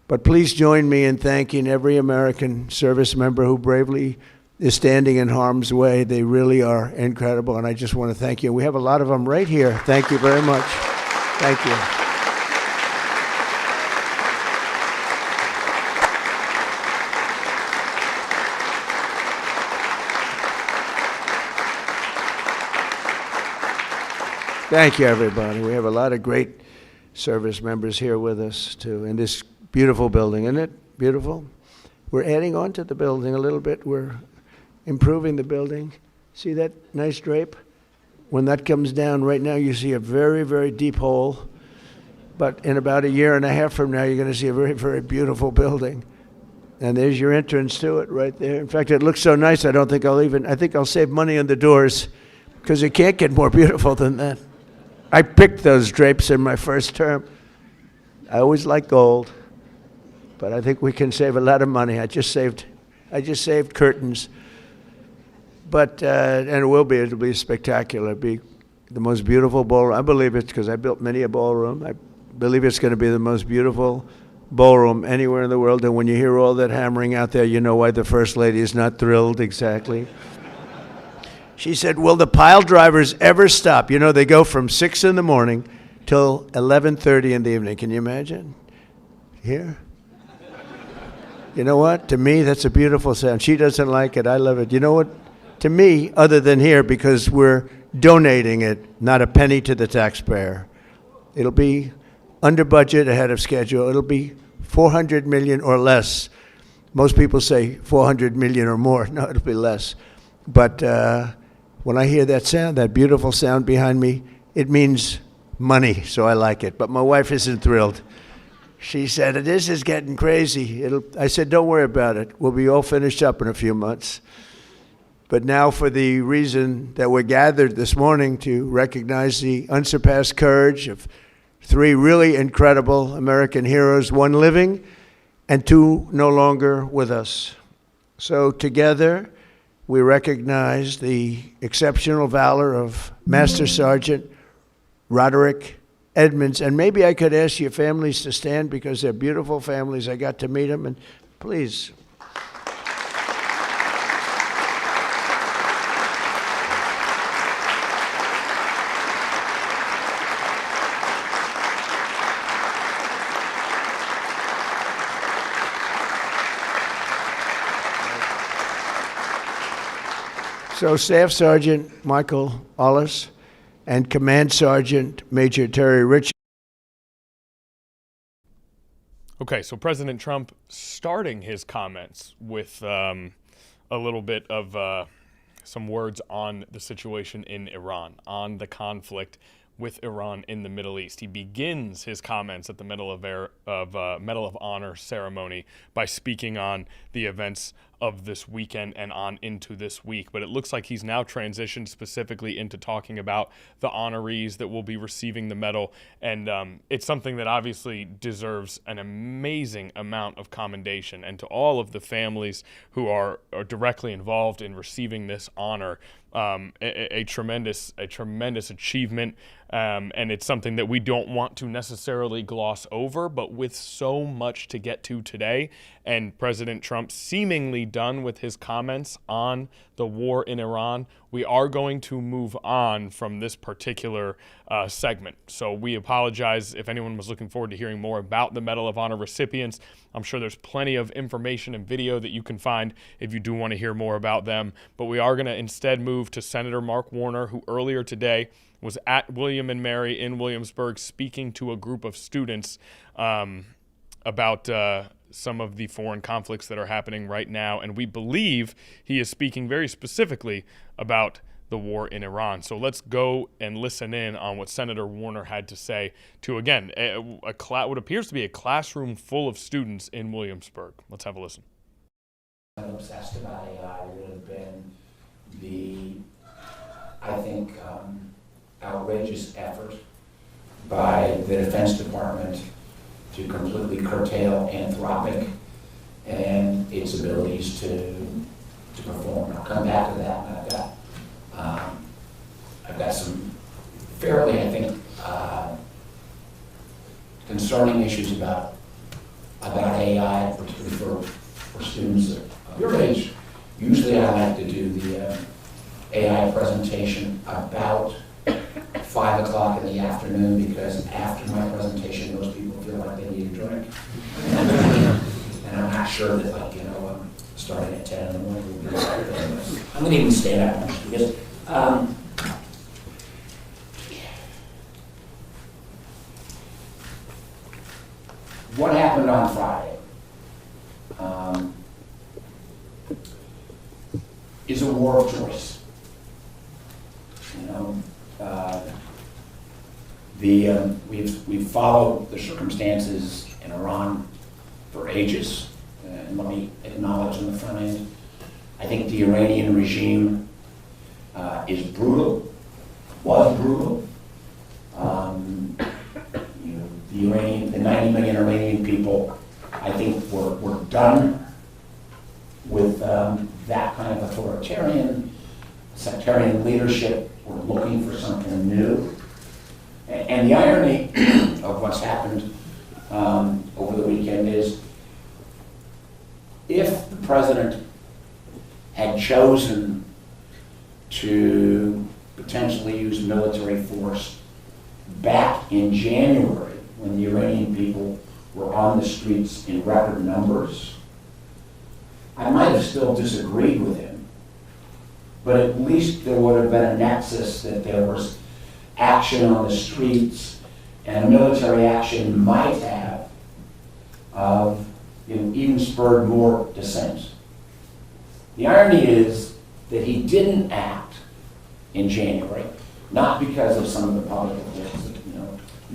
But please join me in thanking every American service member who bravely is standing in harm's way. They really are incredible, and I just want to thank you. We have a lot of them right here. Thank you very much. Thank you. Thank you, everybody. We have a lot of great service members here with us, too, in this beautiful building. Isn't it beautiful? We're adding on to the building a little bit. We're improving the building. See that nice drape? When that comes down, right now you see a very, very deep hole. But in about a year and a half from now, you're going to see a very, very beautiful building. And there's your entrance to it right there. In fact, it looks so nice, I think I'll save money on the doors, because it can't get more beautiful than that. I picked those drapes in my first term. I always like gold, but I think we can save a lot of money. I just saved curtains. But and it'll be spectacular. It'll be the most beautiful ballroom. I believe it's because I built many a ballroom. I believe it's going to be the most beautiful ballroom anywhere in the world. And when you hear all that hammering out there, you know why the First Lady is not thrilled exactly. She said, will the pile drivers ever stop? You know, they go from 6 in the morning till 11:30 in the evening. Can you imagine? Here? You know what? To me, that's a beautiful sound. She doesn't like it. I love it. You know what? To me, other than here, because we're donating it, not a penny to the taxpayer. It'll be under budget, ahead of schedule. It'll be $400 million or less. Most people say $400 million or more. No, it'll be less. But when I hear that sound, that beautiful sound behind me, it means money, so I like it. But my wife isn't thrilled. She said, this is getting crazy. I said, don't worry about it. We'll be all finished up in a few months. But now, for the reason that we're gathered this morning to recognize the unsurpassed courage of 3 really incredible American heroes, 1 living and 2 no longer with us. So together, we recognize the exceptional valor of Master Sergeant Roderick Edmonds. And maybe I could ask your families to stand, because they're beautiful families. I got to meet them, and please. So Staff Sergeant Michael Ollis and Command Sergeant Major Terry Rich. Okay, so President Trump starting his comments with a little bit of some words on the situation in Iran, on the conflict with Iran in the Middle East. He begins his comments at the Medal of Honor ceremony by speaking on the events of this weekend and on into this week. But it looks like he's now transitioned specifically into talking about the honorees that will be receiving the medal. And it's something that obviously deserves an amazing amount of commendation. And to all of the families who are directly involved in receiving this honor, a tremendous achievement. And it's something that we don't want to necessarily gloss over, but with so much to get to today, and President Trump seemingly done with his comments on the war in Iran, we are going to move on from this particular segment. So we apologize if anyone was looking forward to hearing more about the Medal of Honor recipients. I'm sure there's plenty of information and video that you can find if you do want to hear more about them. But we are going to instead move to Senator Mark Warner, who earlier today was at William and Mary in Williamsburg speaking to a group of students about some of the foreign conflicts that are happening right now. And we believe he is speaking very specifically about the war in Iran. So let's go and listen in on what Senator Warner had to say to, again, what appears to be a classroom full of students in Williamsburg. Let's have a listen. I'm obsessed about AI would have been the, I think, outrageous effort by the Defense Department to completely curtail Anthropic and its abilities to perform. I'll come back to that, and I've got some fairly, I think, concerning issues about AI, particularly for students of your age. Usually I like to do the AI presentation about 5 o'clock in the afternoon, because after my presentation, most people feel like they need a drink. And I'm not sure that, like, starting at 10 in the morning would be the right thing. I'm going to even stay that much, because what happened on Friday is a war of choice. We've followed the circumstances in Iran for ages, and let me acknowledge on the front end, I think the Iranian regime is brutal, was brutal. The 90 million Iranian people, I think, were done with that kind of authoritarian, sectarian leadership. We're looking for something new. And the irony of what's happened over the weekend is, if the president had chosen to potentially use military force back in January, when the Iranian people were on the streets in record numbers, I might have still disagreed with him, but at least there would have been a nexus that there was action on the streets, and military action might have even spurred more dissent. The irony is that he didn't act in January, not because of some of the public reports that,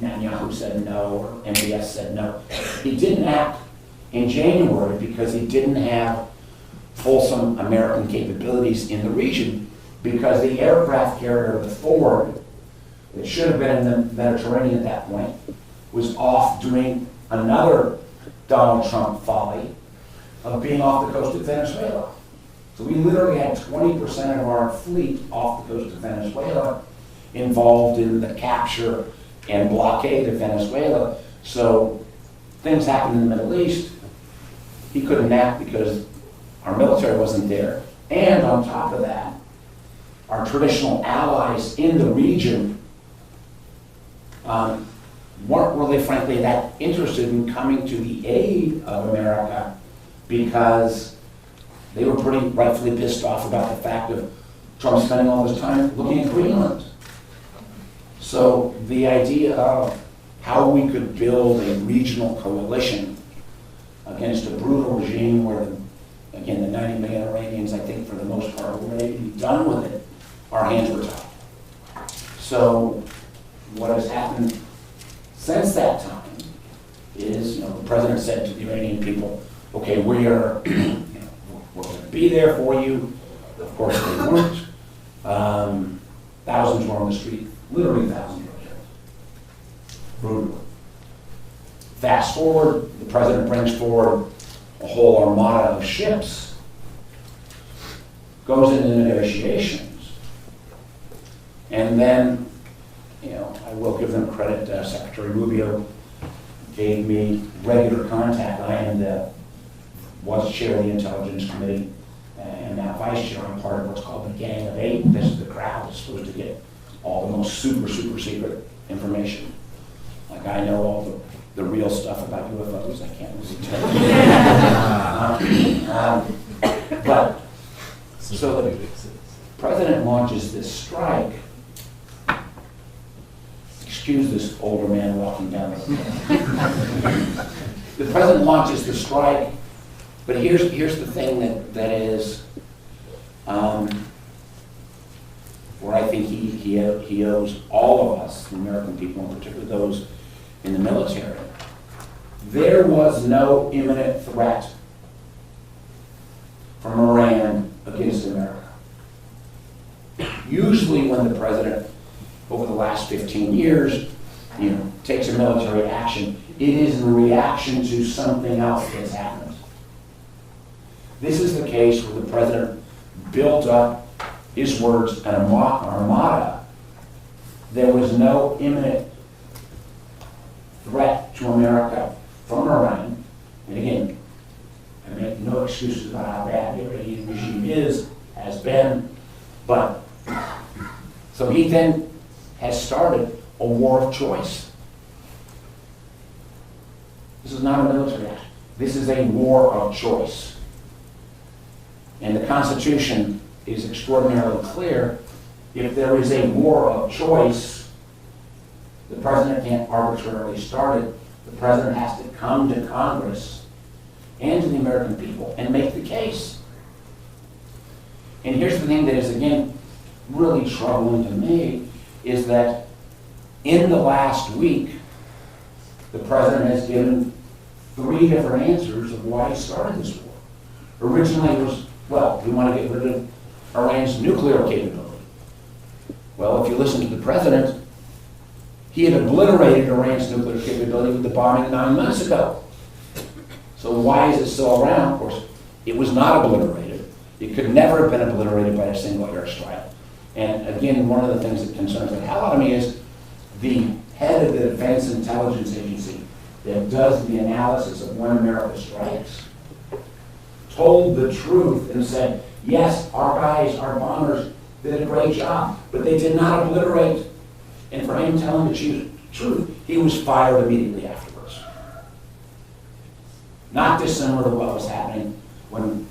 Netanyahu said no, or MBS said no. He didn't act in January because he didn't have fulsome American capabilities in the region, because the aircraft carrier, the Ford, that should have been in the Mediterranean at that point, was off doing another Donald Trump folly of being off the coast of Venezuela. So we literally had 20% of our fleet off the coast of Venezuela involved in the capture and blockade of Venezuela. So things happened in the Middle East. He couldn't act because our military wasn't there. And on top of that, our traditional allies in the region weren't really, frankly, that interested in coming to the aid of America, because they were pretty rightfully pissed off about the fact of Trump spending all this time looking at Greenland. So the idea of how we could build a regional coalition against a brutal regime where, again, the 90 million Iranians, I think for the most part, were ready to be done with it, our hands were tied. So what has happened since that time is, the president said to the Iranian people, okay, we are, we're going to be there for you. Of course they weren't. Thousands were on the street, literally thousands were killed. Brutally. Fast forward, the president brings forward a whole armada of ships, goes into negotiations, and then, I will give them credit, Secretary Rubio gave me regular contact. I was chair of the Intelligence Committee, and now vice chair. I'm part of what's called the Gang of Eight. This is the crowd that's supposed to get all the most super, super secret information. Like, I know all the real stuff about UFOs. I can't really tell you. But, so the president launches this strike. Excuse this older man walking down the road. The president launches the strike, but here's the thing that is, where I think he owes all of us, the American people, and particularly those in the military. There was no imminent threat from Iran against America. Usually when the president, over the last 15 years, takes a military action, it is in reaction to something else that's happened. This is the case where the president built up, his words, an armada. There was no imminent threat to America from Iran. And again, I make no excuses about how bad the Iranian regime has been, but so he then has started a war of choice. This is not a military action. This is a war of choice. And the Constitution is extraordinarily clear. If there is a war of choice, the president can't arbitrarily start it. The president has to come to Congress and to the American people and make the case. And here's the thing that is, again, really troubling to me, is that in the last week, the president has given 3 different answers of why he started this war. Originally it was, well, we want to get rid of Iran's nuclear capability. Well, if you listen to the president, he had obliterated Iran's nuclear capability with the bombing 9 months ago. So why is it still around? Of course, it was not obliterated. It could never have been obliterated by a single airstrike. And again, one of the things that concerns the hell out of me is the head of the Defense Intelligence Agency that does the analysis of when America strikes told the truth and said, yes, our guys, our bombers did a great job, but they did not obliterate. And for him telling the truth, he was fired immediately afterwards. Not dissimilar to what was happening when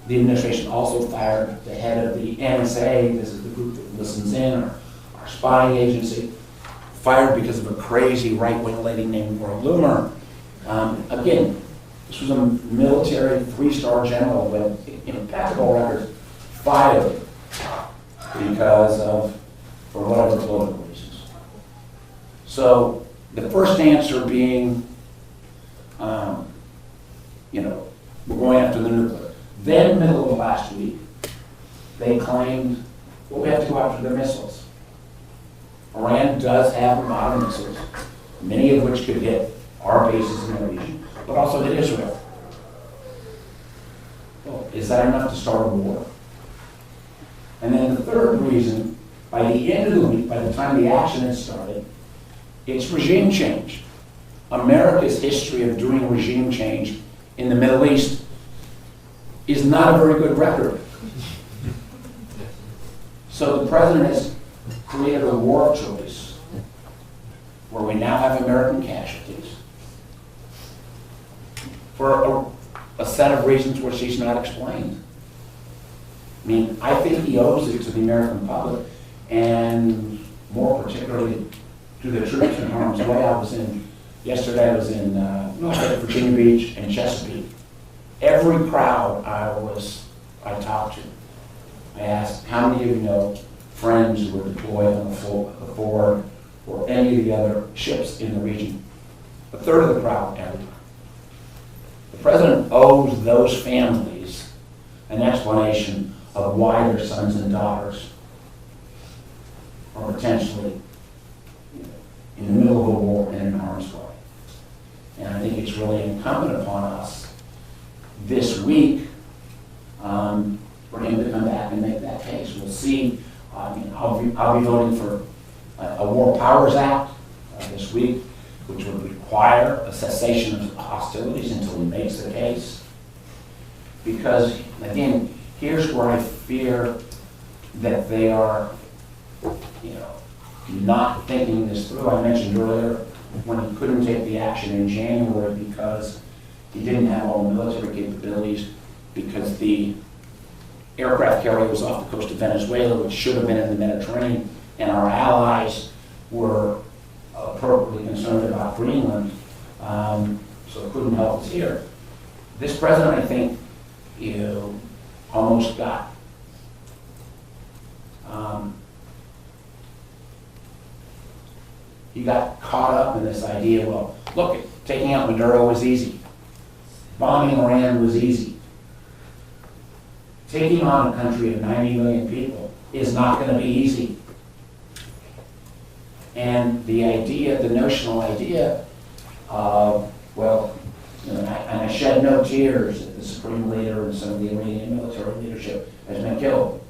the administration also fired the head of the NSA, this is the group that listens in, our spying agency, fired because of a crazy right-wing lady named Laura Loomer. Again, this was a military 3-star general with impeccable records, fired because of, for whatever political reasons. So the first answer being, we're going after the nuclear. Then, middle of last week, they claimed, well, we have to go after their missiles. Iran does have modern missiles, many of which could hit our bases in the region, but also hit Israel. Well, is that enough to start a war? And then the third reason, by the end of the week, by the time the action has started, it's regime change. America's history of doing regime change in the Middle East is not a very good record. So the president has created a war of choice where we now have American casualties for a set of reasons which he's not explained. I mean, I think he owes it to the American public, and more particularly to the troops in harm's way. Yesterday I was in Virginia Beach and Chesapeake. Every crowd I talked to, I asked, how many of you know friends who were deployed on the Ford or any of the other ships in the region? A third of the crowd every time. The president owes those families an explanation of why their sons and daughters are potentially in the middle of a war and in harm's way. And I think it's really incumbent upon us this week for him to come back and make that case. We'll see. I'll be voting for a War Powers Act this week, which would require a cessation of hostilities until he makes the case. Because, again, here's where I fear that they are, not thinking this through. I mentioned earlier when he couldn't take the action in January because he didn't have all the military capabilities, because the aircraft carrier was off the coast of Venezuela, which should have been in the Mediterranean, and our allies were appropriately concerned about Greenland, so it couldn't help us here. This president, I think, almost got he got caught up in this idea, well, look, taking out Maduro was easy. Bombing Iran was easy. Taking on a country of 90 million people is not going to be easy. And the idea, the notional idea of, well, you know, and I shed no tears that the supreme leader and some of the Iranian military leadership has been killed.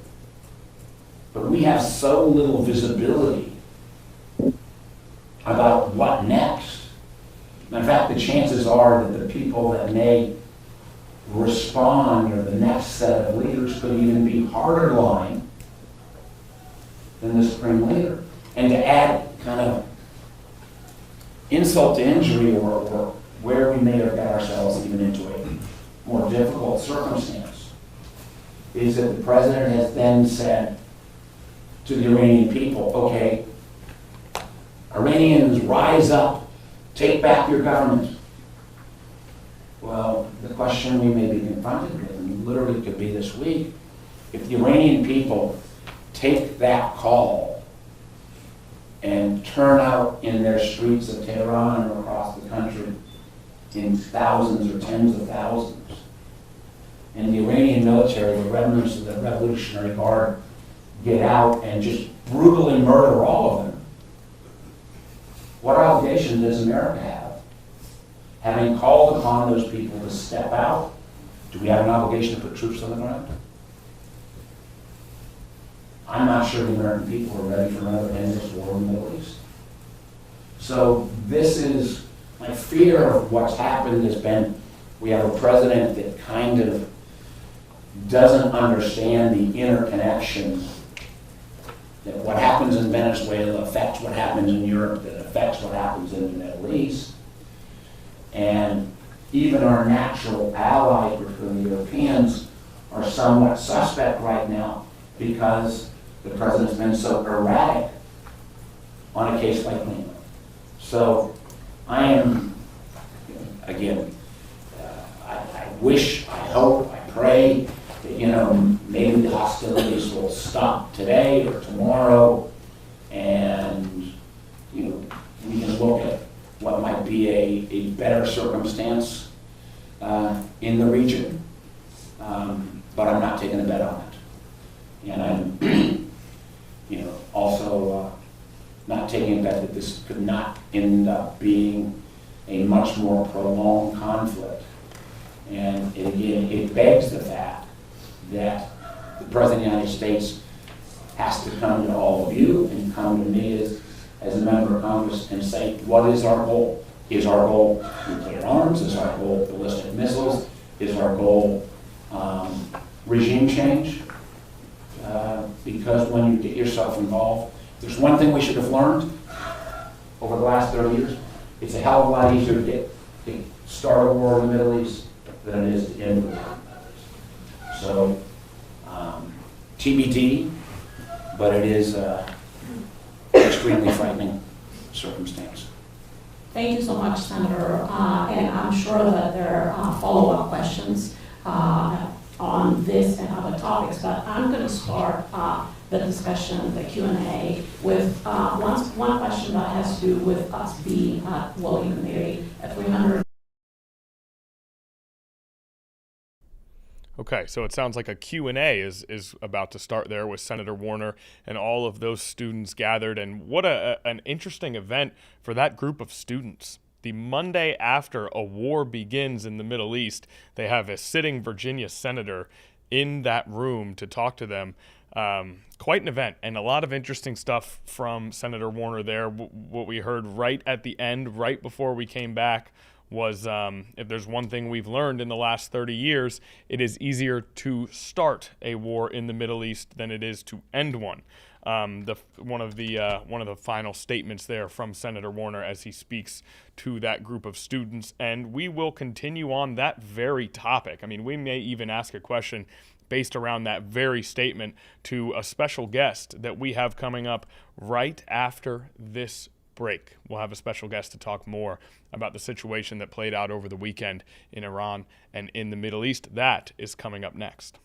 But we have so little visibility about what next. In fact, the chances are that the people that may respond, or the next set of leaders, could even be harder line than the supreme leader. And to add kind of insult to injury, or where we may have got ourselves even into a more difficult circumstance, is that the president has then said to the Iranian people, okay, Iranians, rise up, take back your government. Well, the question we may be confronted with, and literally could be this week, if the Iranian people take that call and turn out in their streets of Tehran or across the country in thousands or tens of thousands, and the Iranian military, the remnants of the Revolutionary Guard, get out and just brutally murder all of them, what obligation does America have? Having called upon those people to step out, do we have an obligation to put troops on the ground? I'm not sure the American people are ready for another endless war in the Middle East. So this is, my fear of what's happened has been, we have a president that kind of doesn't understand the interconnection, that what happens in Venezuela affects what happens in Europe, that affects what happens in the Middle East. And even our natural allies, particularly the Europeans, are somewhat suspect right now because the president's been so erratic on a case like Lima. So I am, again, I wish, I hope, I pray that, you know, maybe the hostilities will stop today or tomorrow, and, you know, we can look at what might be a better circumstance in the region. But I'm not taking a bet on it. And I'm, you know, also not taking a bet that this could not end up being a much more prolonged conflict. And again, it begs the fact that the President of the United States has to come to all of you and come to me as a member of Congress and say, what is our goal? Is our goal nuclear arms? Is our goal ballistic missiles? Is our goal regime change? Because when you get yourself involved, there's one thing we should have learned over the last 30 years. It's a hell of a lot easier to start a war in the Middle East than it is to end the war. So, TBD, but it is extremely frightening circumstance. Thank you so much, Senator. And I'm sure that there are follow-up questions on this and other topics, but I'm going to start the discussion, the Q&A, with one question that has to do with us being at William & Mary at 300. Okay, so it sounds like a Q&A is about to start there with Senator Warner and all of those students gathered. And what an interesting event for that group of students. The Monday after a war begins in the Middle East, they have a sitting Virginia senator in that room to talk to them. Quite an event, and a lot of interesting stuff from Senator Warner there. What we heard right at the end, right before we came back, was if there's one thing we've learned in the last 30 years, it is easier to start a war in the Middle East than it is to end one. One of the final statements there from Senator Warner as he speaks to that group of students, and we will continue on that very topic. I mean, we may even ask a question based around that very statement to a special guest that we have coming up right after this break. We'll have a special guest to talk more about the situation that played out over the weekend in Iran and in the Middle East. That is coming up next.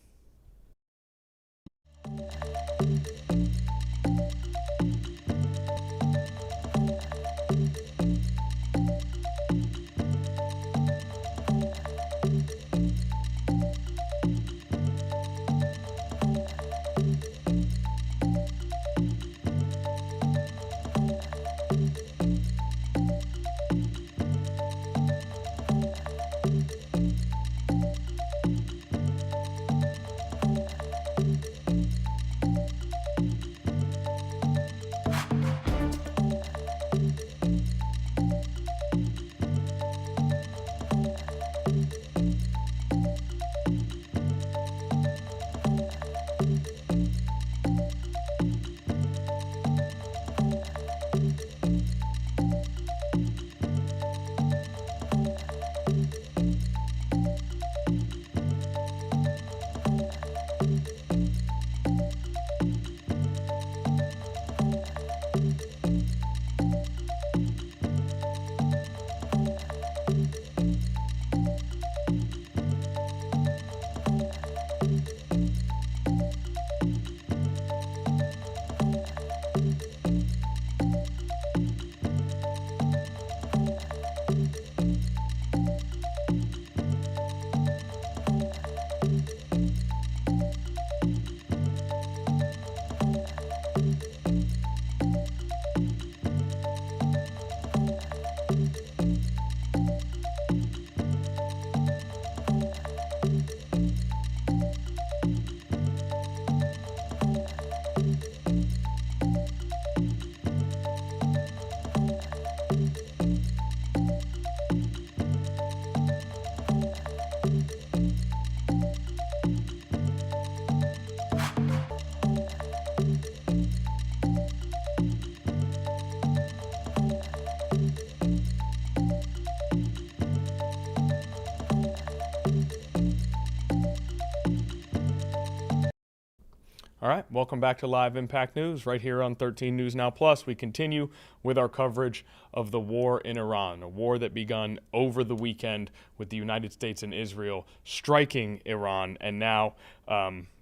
All right, welcome back to Live Impact News right here on 13 News Now Plus. We continue with our coverage of the war in Iran, a war that began over the weekend with the United States and Israel striking Iran, and now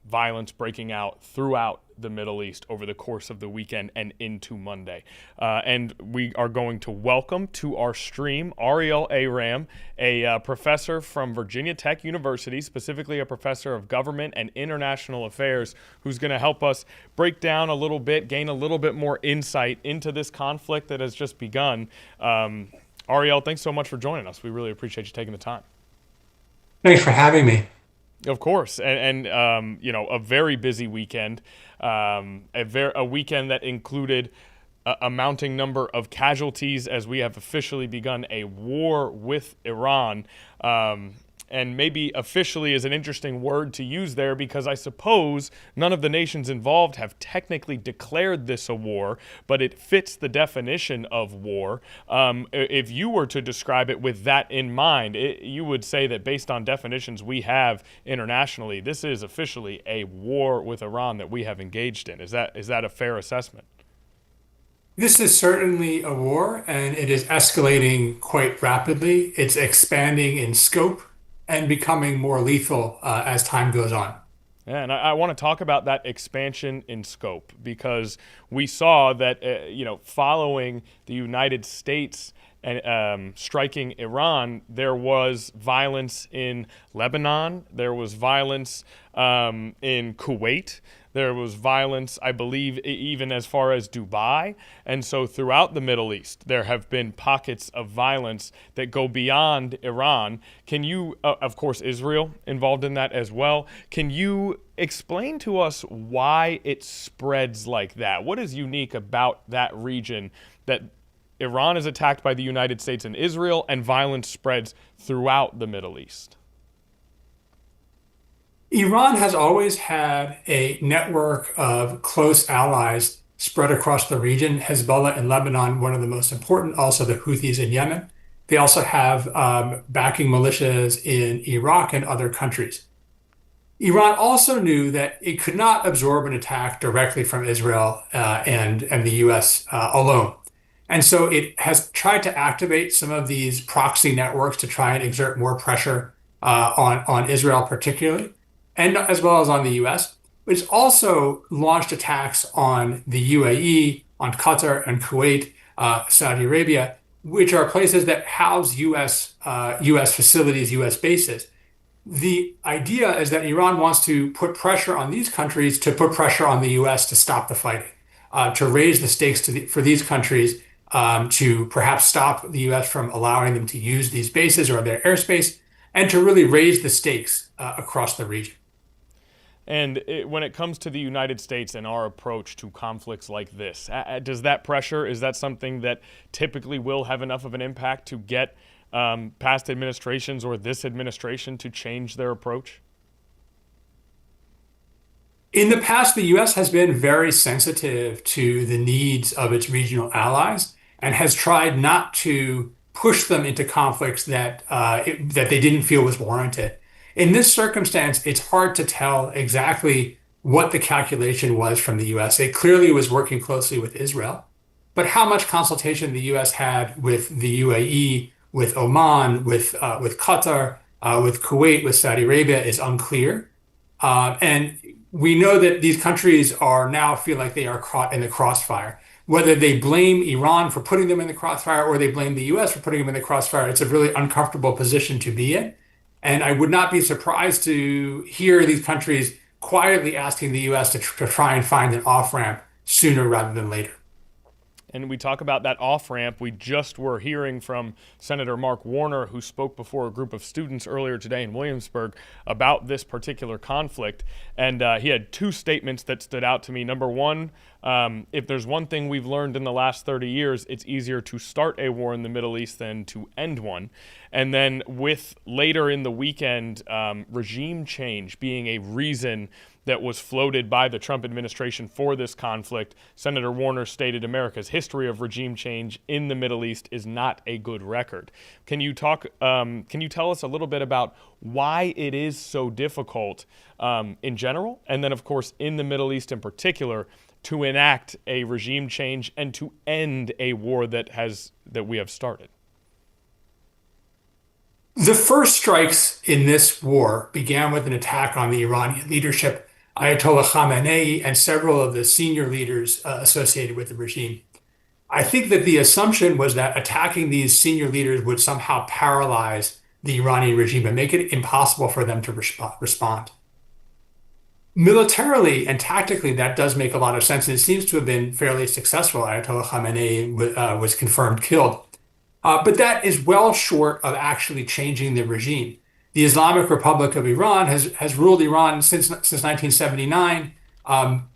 violence breaking out throughout the Middle East over the course of the weekend and into Monday. And we are going to welcome to our stream Ariel Aram, a professor from Virginia Tech University, specifically a professor of government and international affairs, who's going to help us break down a little bit, gain a little bit more insight into this conflict that has just begun. Ariel, thanks so much for joining us. We really appreciate you taking the time. Thanks for having me. Of course, and a very busy weekend, a weekend that included a mounting number of casualties as we have officially begun a war with Iran. And maybe officially is an interesting word to use there, because I suppose none of the nations involved have technically declared this a war, but it fits the definition of war. If you were to describe it with that in mind, you would say that based on definitions we have internationally, this is officially a war with Iran that we have engaged in. Is that a fair assessment? This is certainly a war, and it is escalating quite rapidly. It's expanding in scope and becoming more lethal as time goes on. Yeah, and I want to talk about that expansion in scope, because we saw that, following the United States and striking Iran, there was violence in Lebanon, there was violence in Kuwait, there was violence, I believe, even as far as Dubai. And so throughout the Middle East, there have been pockets of violence that go beyond Iran. Can you, of course, Israel involved in that as well. Can you explain to us why it spreads like that? What is unique about that region that Iran is attacked by the United States and Israel, and violence spreads throughout the Middle East? Iran has always had a network of close allies spread across the region. Hezbollah in Lebanon, one of the most important, also the Houthis in Yemen. They also have backing militias in Iraq and other countries. Iran also knew that it could not absorb an attack directly from Israel and the US alone. And so it has tried to activate some of these proxy networks to try and exert more pressure on Israel particularly, and as well as on the US. It's also launched attacks on the UAE, on Qatar and Kuwait, Saudi Arabia, which are places that house US facilities, US bases. The idea is that Iran wants to put pressure on these countries to put pressure on the US to stop the fighting, to raise the stakes for these countries, to perhaps stop the US from allowing them to use these bases or their airspace, and to really raise the stakes across the region. And when it comes to the United States and our approach to conflicts like this, does that pressure, is that something that typically will have enough of an impact to get past administrations or this administration to change their approach? In the past, the US has been very sensitive to the needs of its regional allies and has tried not to push them into conflicts that that they didn't feel was warranted. In this circumstance, it's hard to tell exactly what the calculation was from the U.S. It clearly was working closely with Israel, but how much consultation the U.S. had with the UAE, with Oman, with Qatar, with Kuwait, with Saudi Arabia is unclear. And we know that these countries are now feel like they are caught in the crossfire. Whether they blame Iran for putting them in the crossfire or they blame the US for putting them in the crossfire, it's a really uncomfortable position to be in. And I would not be surprised to hear these countries quietly asking the US to try and find an off ramp sooner rather than later. And we talk about that off ramp. We just were hearing from Senator Mark Warner, who spoke before a group of students earlier today in Williamsburg about this particular conflict. And he had two statements that stood out to me. Number one, if there's one thing we've learned in the last 30 years, it's easier to start a war in the Middle East than to end one. And then with later in the weekend, regime change being a reason that was floated by the Trump administration for this conflict, Senator Warner stated America's history of regime change in the Middle East is not a good record. Can you tell us a little bit about why it is so difficult in general, and then of course in the Middle East in particular, to enact a regime change and to end a war that we have started? The first strikes in this war began with an attack on the Iranian leadership, Ayatollah Khamenei, and several of the senior leaders associated with the regime. I think that the assumption was that attacking these senior leaders would somehow paralyze the Iranian regime and make it impossible for them to respond. Militarily and tactically, that does make a lot of sense, and it seems to have been fairly successful. Ayatollah Khamenei was confirmed killed. But that is well short of actually changing the regime. The Islamic Republic of Iran has ruled Iran since 1979.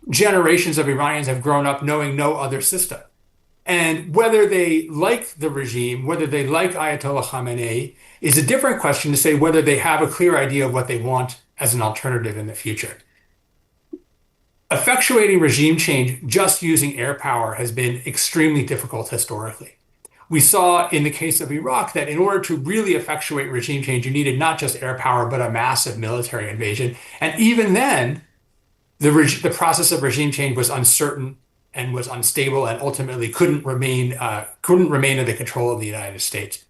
Generations of Iranians have grown up knowing no other system. And whether they like the regime, whether they like Ayatollah Khamenei, is a different question to say whether they have a clear idea of what they want as an alternative in the future. Effectuating regime change just using air power has been extremely difficult historically. We saw in the case of Iraq that in order to really effectuate regime change, you needed not just air power, but a massive military invasion. And even then, the process of regime change was uncertain and was unstable and ultimately couldn't remain in the control of the United States.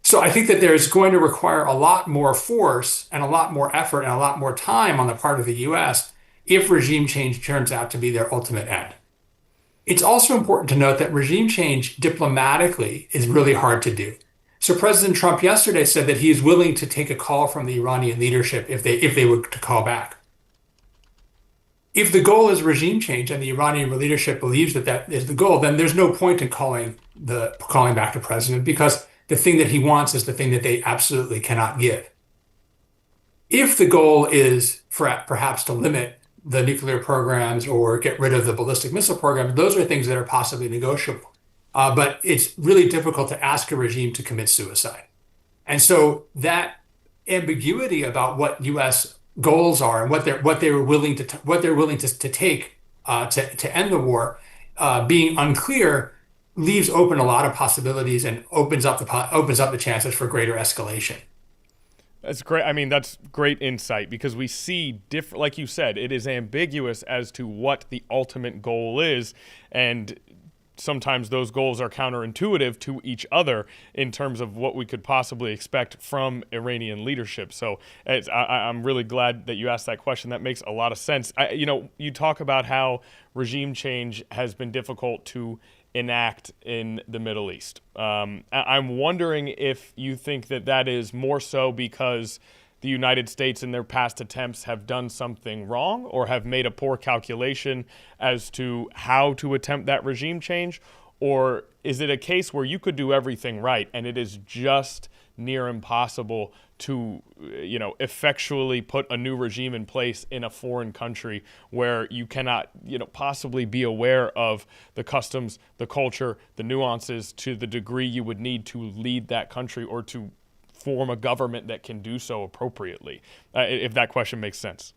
So I think that there's going to require a lot more force and a lot more effort and a lot more time on the part of the US if regime change turns out to be their ultimate end. It's also important to note that regime change diplomatically is really hard to do. So President Trump yesterday said that he is willing to take a call from the Iranian leadership if they were to call back. If the goal is regime change and the Iranian leadership believes that that is the goal, then there's no point in calling back the president, because the thing that he wants is the thing that they absolutely cannot give. If the goal is perhaps to limit the nuclear programs or get rid of the ballistic missile program, those are things that are possibly negotiable. But it's really difficult to ask a regime to commit suicide. And so that ambiguity about what U.S. goals are and what they're willing to take to end the war, being unclear, leaves open a lot of possibilities and opens up the chances for greater escalation. That's great. I mean, that's great insight, because we see different, like you said, it is ambiguous as to what the ultimate goal is. And sometimes those goals are counterintuitive to each other in terms of what we could possibly expect from Iranian leadership. So I'm really glad that you asked that question. That makes a lot of sense. You talk about how regime change has been difficult to enact in the Middle East. I'm wondering if you think that is more so because the United States in their past attempts have done something wrong or have made a poor calculation as to how to attempt that regime change, or is it a case where you could do everything right and it is just near impossible to effectually put a new regime in place in a foreign country where you cannot possibly be aware of the customs, the culture, the nuances to the degree you would need to lead that country or to form a government that can do so appropriately, if that question makes sense?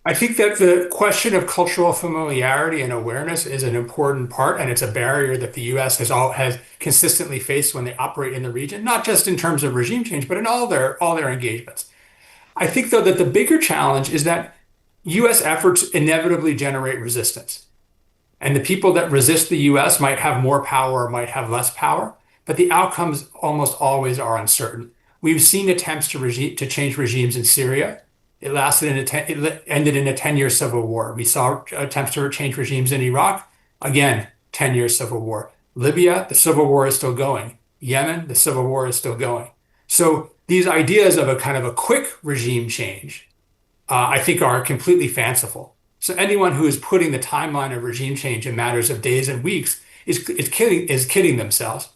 I think that the question of cultural familiarity and awareness is an important part, and it's a barrier that the U.S. has consistently faced when they operate in the region, not just in terms of regime change, but in all their engagements. I think, though, that the bigger challenge is that U.S. efforts inevitably generate resistance. And the people that resist the US might have more power or might have less power, but the outcomes almost always are uncertain. We've seen attempts to change regimes in Syria. It ended in a 10-year civil war. We saw attempts to change regimes in Iraq. Again, 10-year civil war. Libya, the civil war is still going. Yemen, the civil war is still going. So these ideas of a kind of a quick regime change, I think are completely fanciful. So anyone who is putting the timeline of regime change in matters of days and weeks is kidding themselves.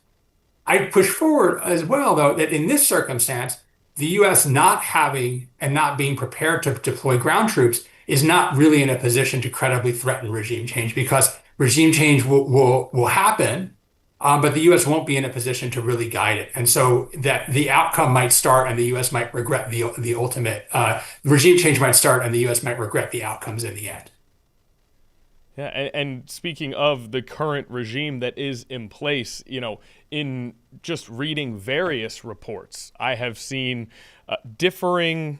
I push forward as well, though, that in this circumstance, the U.S. not having and not being prepared to deploy ground troops is not really in a position to credibly threaten regime change because regime change will happen, but the U.S. won't be in a position to really guide it. And so that the outcome might start and the U.S. might regret the ultimate regime change might start and the U.S. might regret the outcomes in the end. Yeah, and speaking of the current regime that is in place, in just reading various reports, I have seen differing,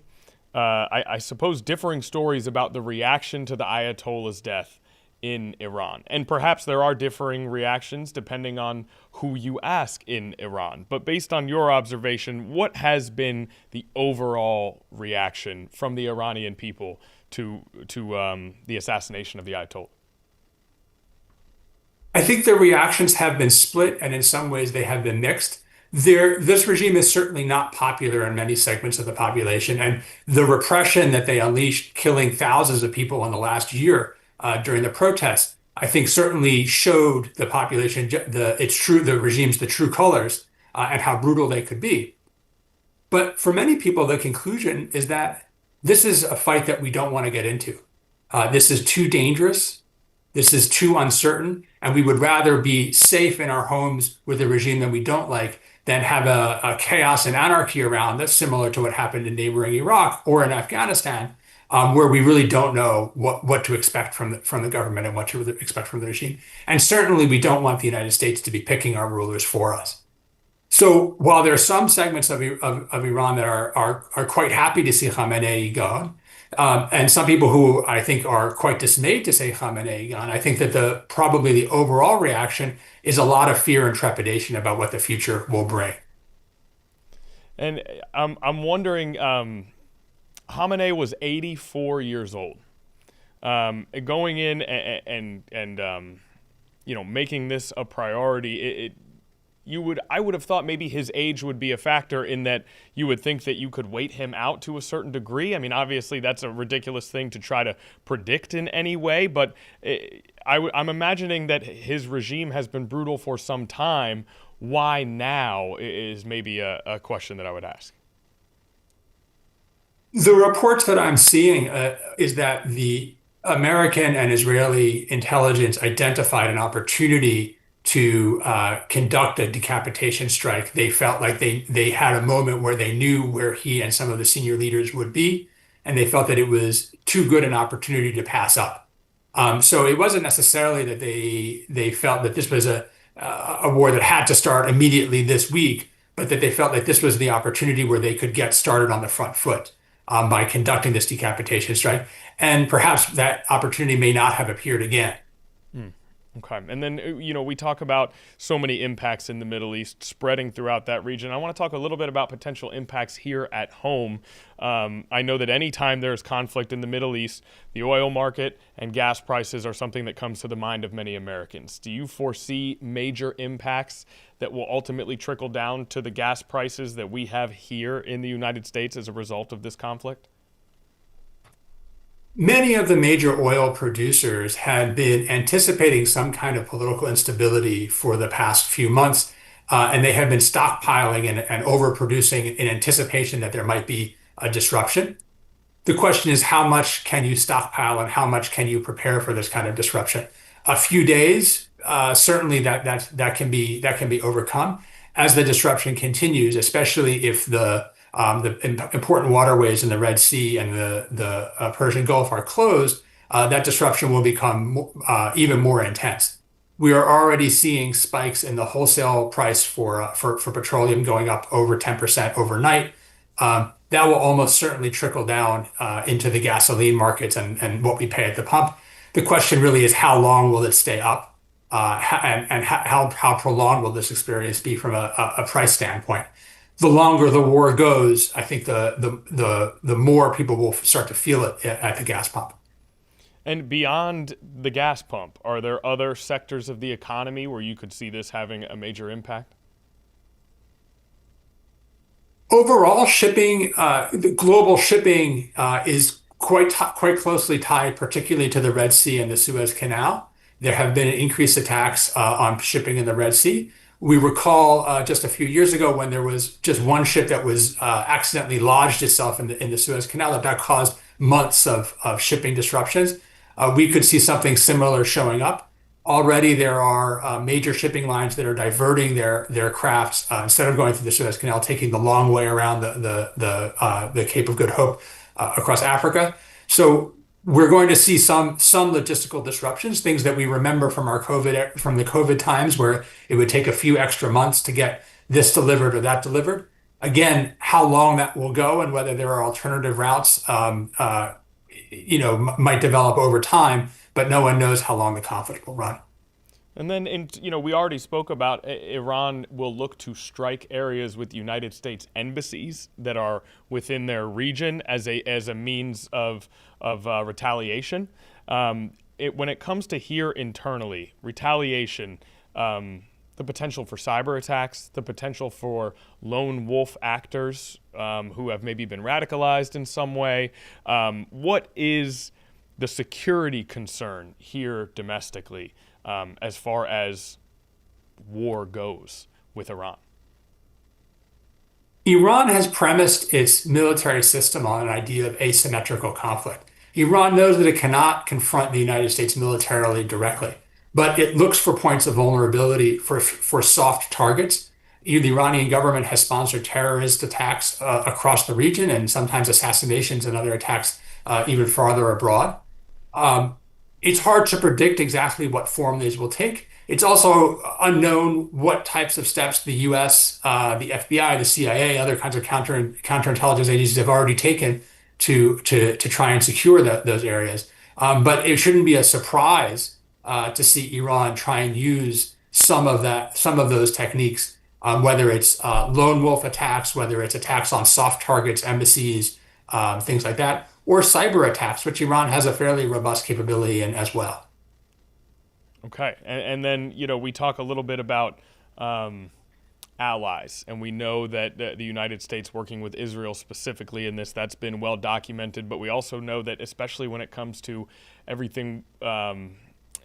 I suppose, differing stories about the reaction to the Ayatollah's death in Iran. And perhaps there are differing reactions depending on who you ask in Iran. But based on your observation, what has been the overall reaction from the Iranian people to the assassination of the Ayatollah? I think the reactions have been split, and in some ways they have been mixed. This regime is certainly not popular in many segments of the population, and the repression that they unleashed, killing thousands of people in the last year during the protests, I think certainly showed the population the regime's the true colors and how brutal they could be. But for many people, the conclusion is that this is a fight that we don't want to get into. This is too dangerous. This is too uncertain, and we would rather be safe in our homes with a regime that we don't like than have a chaos and anarchy around that's similar to what happened in neighboring Iraq or in Afghanistan, where we really don't know what to expect from the government and what to expect from the regime. And certainly, we don't want the United States to be picking our rulers for us. So while there are some segments of Iran that are quite happy to see Khamenei gone, and some people who I think are quite dismayed to see Khamenei gone, I think that probably the overall reaction is a lot of fear and trepidation about what the future will bring. And I'm wondering, Khamenei was 84 years old. Going in and making this a priority, I would have thought maybe his age would be a factor in that you would think that you could wait him out to a certain degree. I mean, obviously that's a ridiculous thing to try to predict in any way, but I'm imagining that his regime has been brutal for some time. Why now is maybe a question that I would ask. The reports that I'm seeing is that the American and Israeli intelligence identified an opportunity to conduct a decapitation strike. They felt like they had a moment where they knew where he and some of the senior leaders would be, and they felt that it was too good an opportunity to pass up. So it wasn't necessarily that they felt that this was a war that had to start immediately this week, but that they felt that this was the opportunity where they could get started on the front foot by conducting this decapitation strike. And perhaps that opportunity may not have appeared again. Okay. And then, we talk about so many impacts in the Middle East spreading throughout that region. I want to talk a little bit about potential impacts here at home. I know that anytime there's conflict in the Middle East, the oil market and gas prices are something that comes to the mind of many Americans. Do you foresee major impacts that will ultimately trickle down to the gas prices that we have here in the United States as a result of this conflict? Many of the major oil producers had been anticipating some kind of political instability for the past few months, and they have been stockpiling and overproducing in anticipation that there might be a disruption. The question is, how much can you stockpile and how much can you prepare for this kind of disruption? A few days, certainly that can be overcome. As the disruption continues, especially if the the important waterways in the Red Sea and the Persian Gulf are closed, that disruption will become even more intense. We are already seeing spikes in the wholesale price for petroleum going up over 10% overnight. That will almost certainly trickle down into the gasoline markets and what we pay at the pump. The question really is how long will it stay up? And how prolonged will this experience be from a price standpoint? The longer the war goes, I think the more people will start to feel it at the gas pump. And beyond the gas pump, are there other sectors of the economy where you could see this having a major impact? Overall, the global shipping is quite closely tied, particularly to the Red Sea and the Suez Canal. There have been increased attacks on shipping in the Red Sea. We recall just a few years ago when there was just one ship that was accidentally lodged itself in the Suez Canal that caused months of shipping disruptions. We could see something similar showing up. Already there are major shipping lines that are diverting their crafts instead of going through the Suez Canal, taking the long way around the Cape of Good Hope across Africa. So we're going to see some logistical disruptions, things that we remember from the COVID times, where it would take a few extra months to get this delivered or that delivered. Again, how long that will go and whether there are alternative routes, might develop over time, but no one knows how long the conflict will run. And then, we already spoke about Iran will look to strike areas with United States embassies that are within their region as a means of retaliation. When it comes to here internally, retaliation, the potential for cyber attacks, the potential for lone wolf actors who have maybe been radicalized in some way. What is the security concern here domestically as far as war goes with Iran? Iran has premised its military system on an idea of asymmetrical conflict. Iran knows that it cannot confront the United States militarily directly, but it looks for points of vulnerability for soft targets. The Iranian government has sponsored terrorist attacks across the region and sometimes assassinations and other attacks even farther abroad. It's hard to predict exactly what form these will take. It's also unknown what types of steps the U.S., the FBI, the CIA, other kinds of counterintelligence agencies have already taken to try and secure those areas. But it shouldn't be a surprise to see Iran try and use some of those techniques, whether it's lone wolf attacks, whether it's attacks on soft targets, embassies, things like that, or cyber attacks, which Iran has a fairly robust capability in as well. Okay, and then we talk a little bit about allies, and we know that the United States working with Israel specifically in this, that's been well documented, but we also know that especially when it comes to everything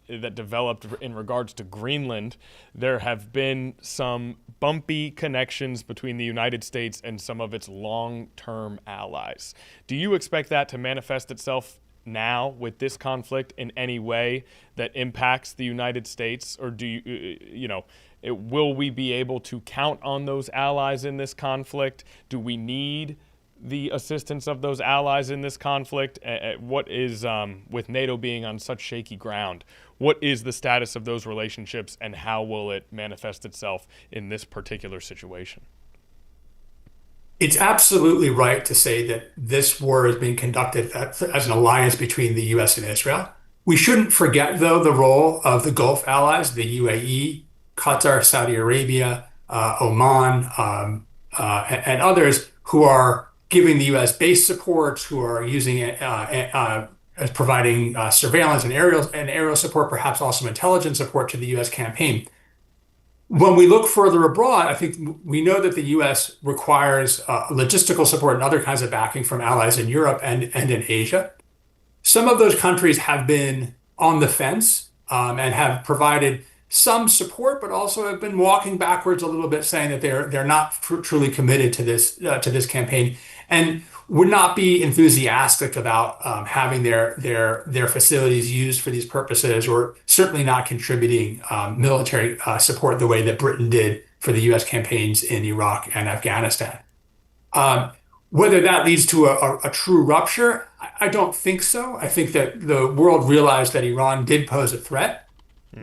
that developed in regards to Greenland, there have been some bumpy connections between the United States and some of its long-term allies. Do you expect that to manifest itself now with this conflict in any way that impacts the United States, or will we be able to count on those allies in this conflict? Do we need the assistance of those allies in this conflict? What is, with NATO being on such shaky ground, what is the status of those relationships and how will it manifest itself in this particular situation? It's absolutely right to say that this war is being conducted as an alliance between the U.S. and Israel. We shouldn't forget, though, the role of the Gulf allies, the UAE, Qatar, Saudi Arabia, Oman, and others who are giving the U.S. base support, who are using it as providing surveillance and aerial support, perhaps also intelligence support to the U.S. campaign. When we look further abroad, I think we know that the U.S. requires logistical support and other kinds of backing from allies in Europe and in Asia. Some of those countries have been on the fence and have provided some support, but also have been walking backwards a little bit, saying that they're not truly committed to this campaign, and would not be enthusiastic about having their facilities used for these purposes, or certainly not contributing military support the way that Britain did for the U.S. campaigns in Iraq and Afghanistan. Whether that leads to a true rupture, I don't think so. I think that the world realized that Iran did pose a threat.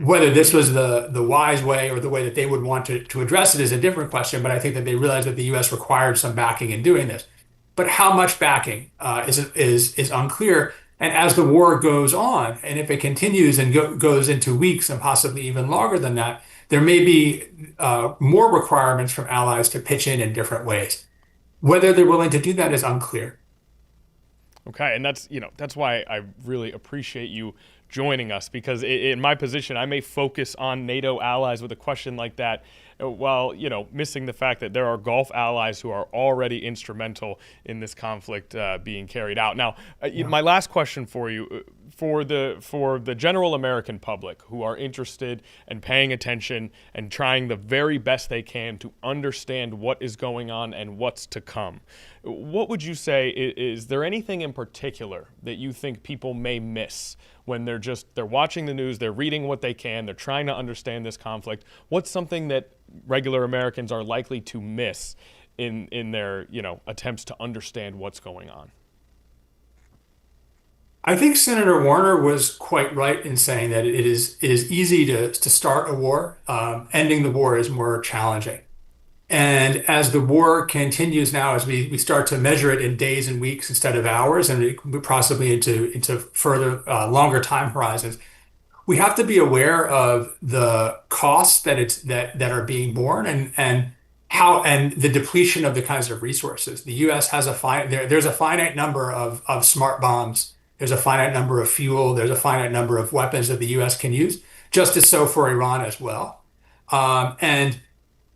Whether this was the wise way or the way that they would want to address it is a different question, but I think that they realized that the U.S. required some backing in doing this. But how much backing is unclear. And as the war goes on, and if it continues and goes into weeks and possibly even longer than that, there may be more requirements from allies to pitch in different ways. Whether they're willing to do that is unclear. Okay, and that's why I really appreciate you joining us, because in my position, I may focus on NATO allies with a question like that, while missing the fact that there are Gulf allies who are already instrumental in this conflict being carried out. Now, my last question for you, for the general American public who are interested and paying attention and trying the very best they can to understand what is going on and what's to come, what would you say is there anything in particular that you think people may miss when they're watching the news, they're reading what they can, they're trying to understand this conflict? What's something that regular Americans are likely to miss in their attempts to understand what's going on? I think Senator Warner was quite right in saying that it is easy to start a war. Ending the war is more challenging. And as the war continues now, as we start to measure it in days and weeks instead of hours, and possibly into further longer time horizons, we have to be aware of the costs that are being borne, and the depletion of the kinds of resources. The U.S. has there's a finite number of smart bombs. There's a finite number of fuel. There's a finite number of weapons that the U.S. can use, just as so for Iran as well. And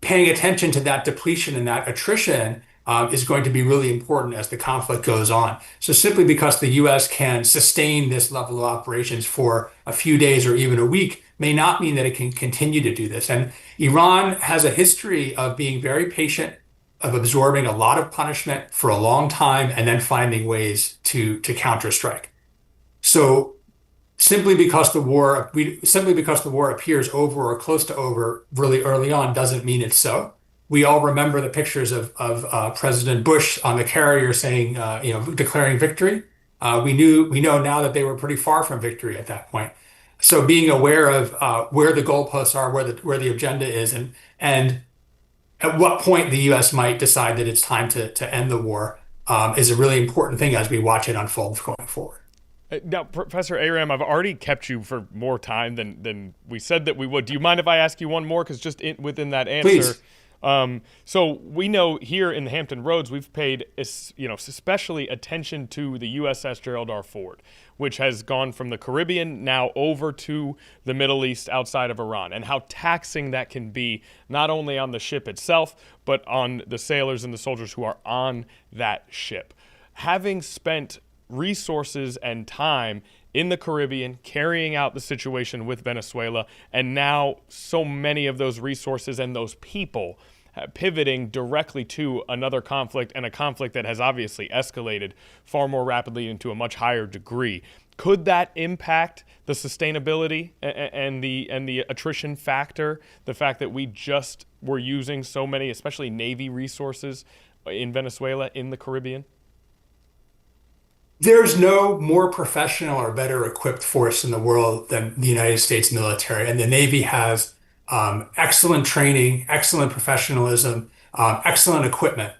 paying attention to that depletion and that attrition is going to be really important as the conflict goes on. So simply because the U.S. can sustain this level of operations for a few days or even a week may not mean that it can continue to do this. And Iran has a history of being very patient, of absorbing a lot of punishment for a long time, and then finding ways to counterstrike. So simply because the war appears over or close to over really early on doesn't mean it's so. We all remember the pictures of President Bush on the carrier saying, declaring victory. We know now that they were pretty far from victory at that point. So being aware of where the goalposts are, where the agenda is, and at what point the U.S. might decide that it's time to end the war is a really important thing as we watch it unfold going forward. Now, Professor Aram, I've already kept you for more time than we said that we would. Do you mind if I ask you one more? Because within that answer, please. So we know here in the Hampton Roads, we've paid especially attention to the USS Gerald R. Ford, which has gone from the Caribbean now over to the Middle East outside of Iran, and how taxing that can be, not only on the ship itself, but on the sailors and the soldiers who are on that ship. Having spent resources and time in the Caribbean carrying out the situation with Venezuela, and now so many of those resources and those people pivoting directly to another conflict, and a conflict that has obviously escalated far more rapidly into a much higher degree. Could that impact the sustainability and the attrition factor, the fact that we just were using so many, especially Navy resources in Venezuela, in the Caribbean? There's no more professional or better equipped force in the world than the United States military, and the Navy has excellent training, excellent professionalism, excellent equipment.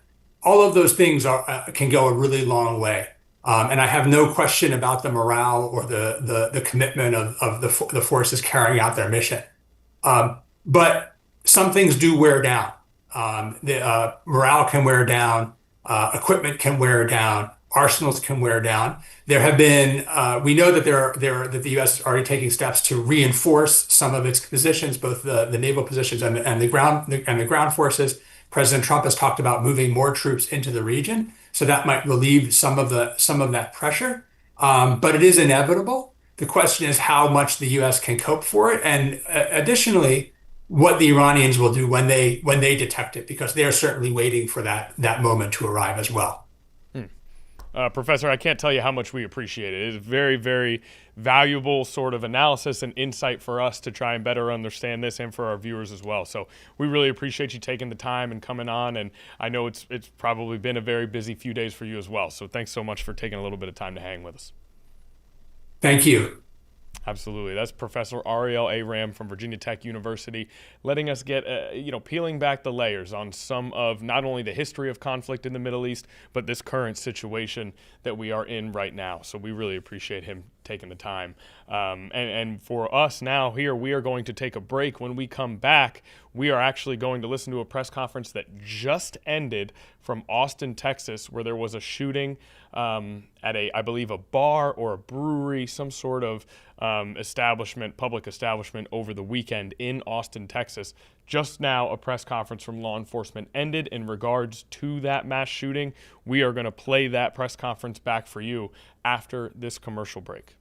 All of those things can go a really long way, and I have no question about the morale or the commitment of the forces carrying out their mission. But some things do wear down. The morale can wear down, equipment can wear down, arsenals can wear down. There have been, we know that that the U.S. is already taking steps to reinforce some of its positions, both the naval positions and the ground forces. President Trump has talked about moving more troops into the region, so that might relieve some of that pressure. But it is inevitable. The question is how much the U.S. can cope for it, and additionally, what the Iranians will do when they detect it, because they are certainly waiting for that moment to arrive as well. Professor, I can't tell you how much we appreciate it. It is very, very valuable sort of analysis and insight for us to try and better understand this, and for our viewers as well. So we really appreciate you taking the time and coming on, and I know it's probably been a very busy few days for you as well. So thanks so much for taking a little bit of time to hang with us. Thank you. Absolutely. That's Professor Ariel Aram from Virginia Tech University, letting us get, peeling back the layers on some of not only the history of conflict in the Middle East, but this current situation that we are in right now. So we really appreciate him taking the time. And for us now here, we are going to take a break. When we come back, we are actually going to listen to a press conference that just ended from Austin, Texas, where there was a shooting at I believe a bar or a brewery, some sort of public establishment over the weekend in Austin, Texas. Just now, a press conference from law enforcement ended in regards to that mass shooting. We are going to play that press conference back for you after this commercial break.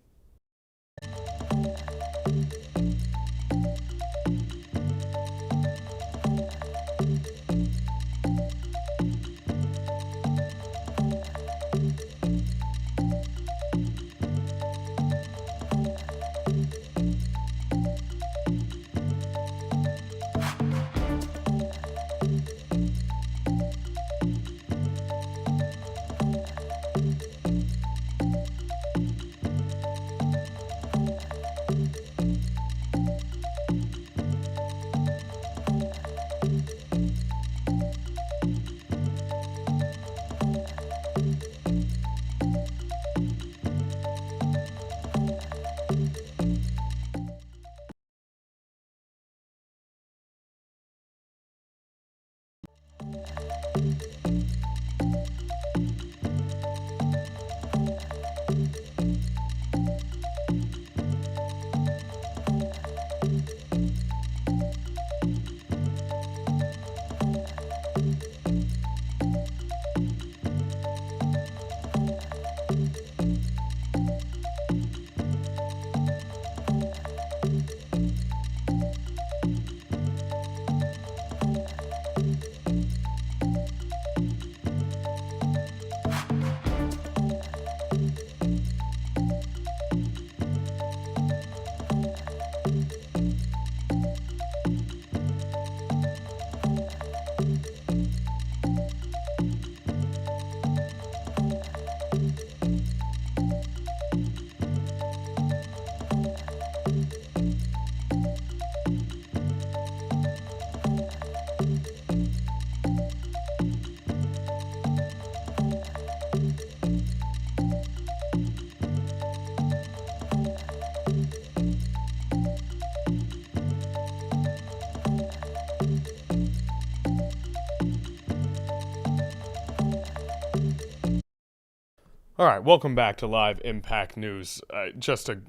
All right, welcome back to Live Impact News. Just a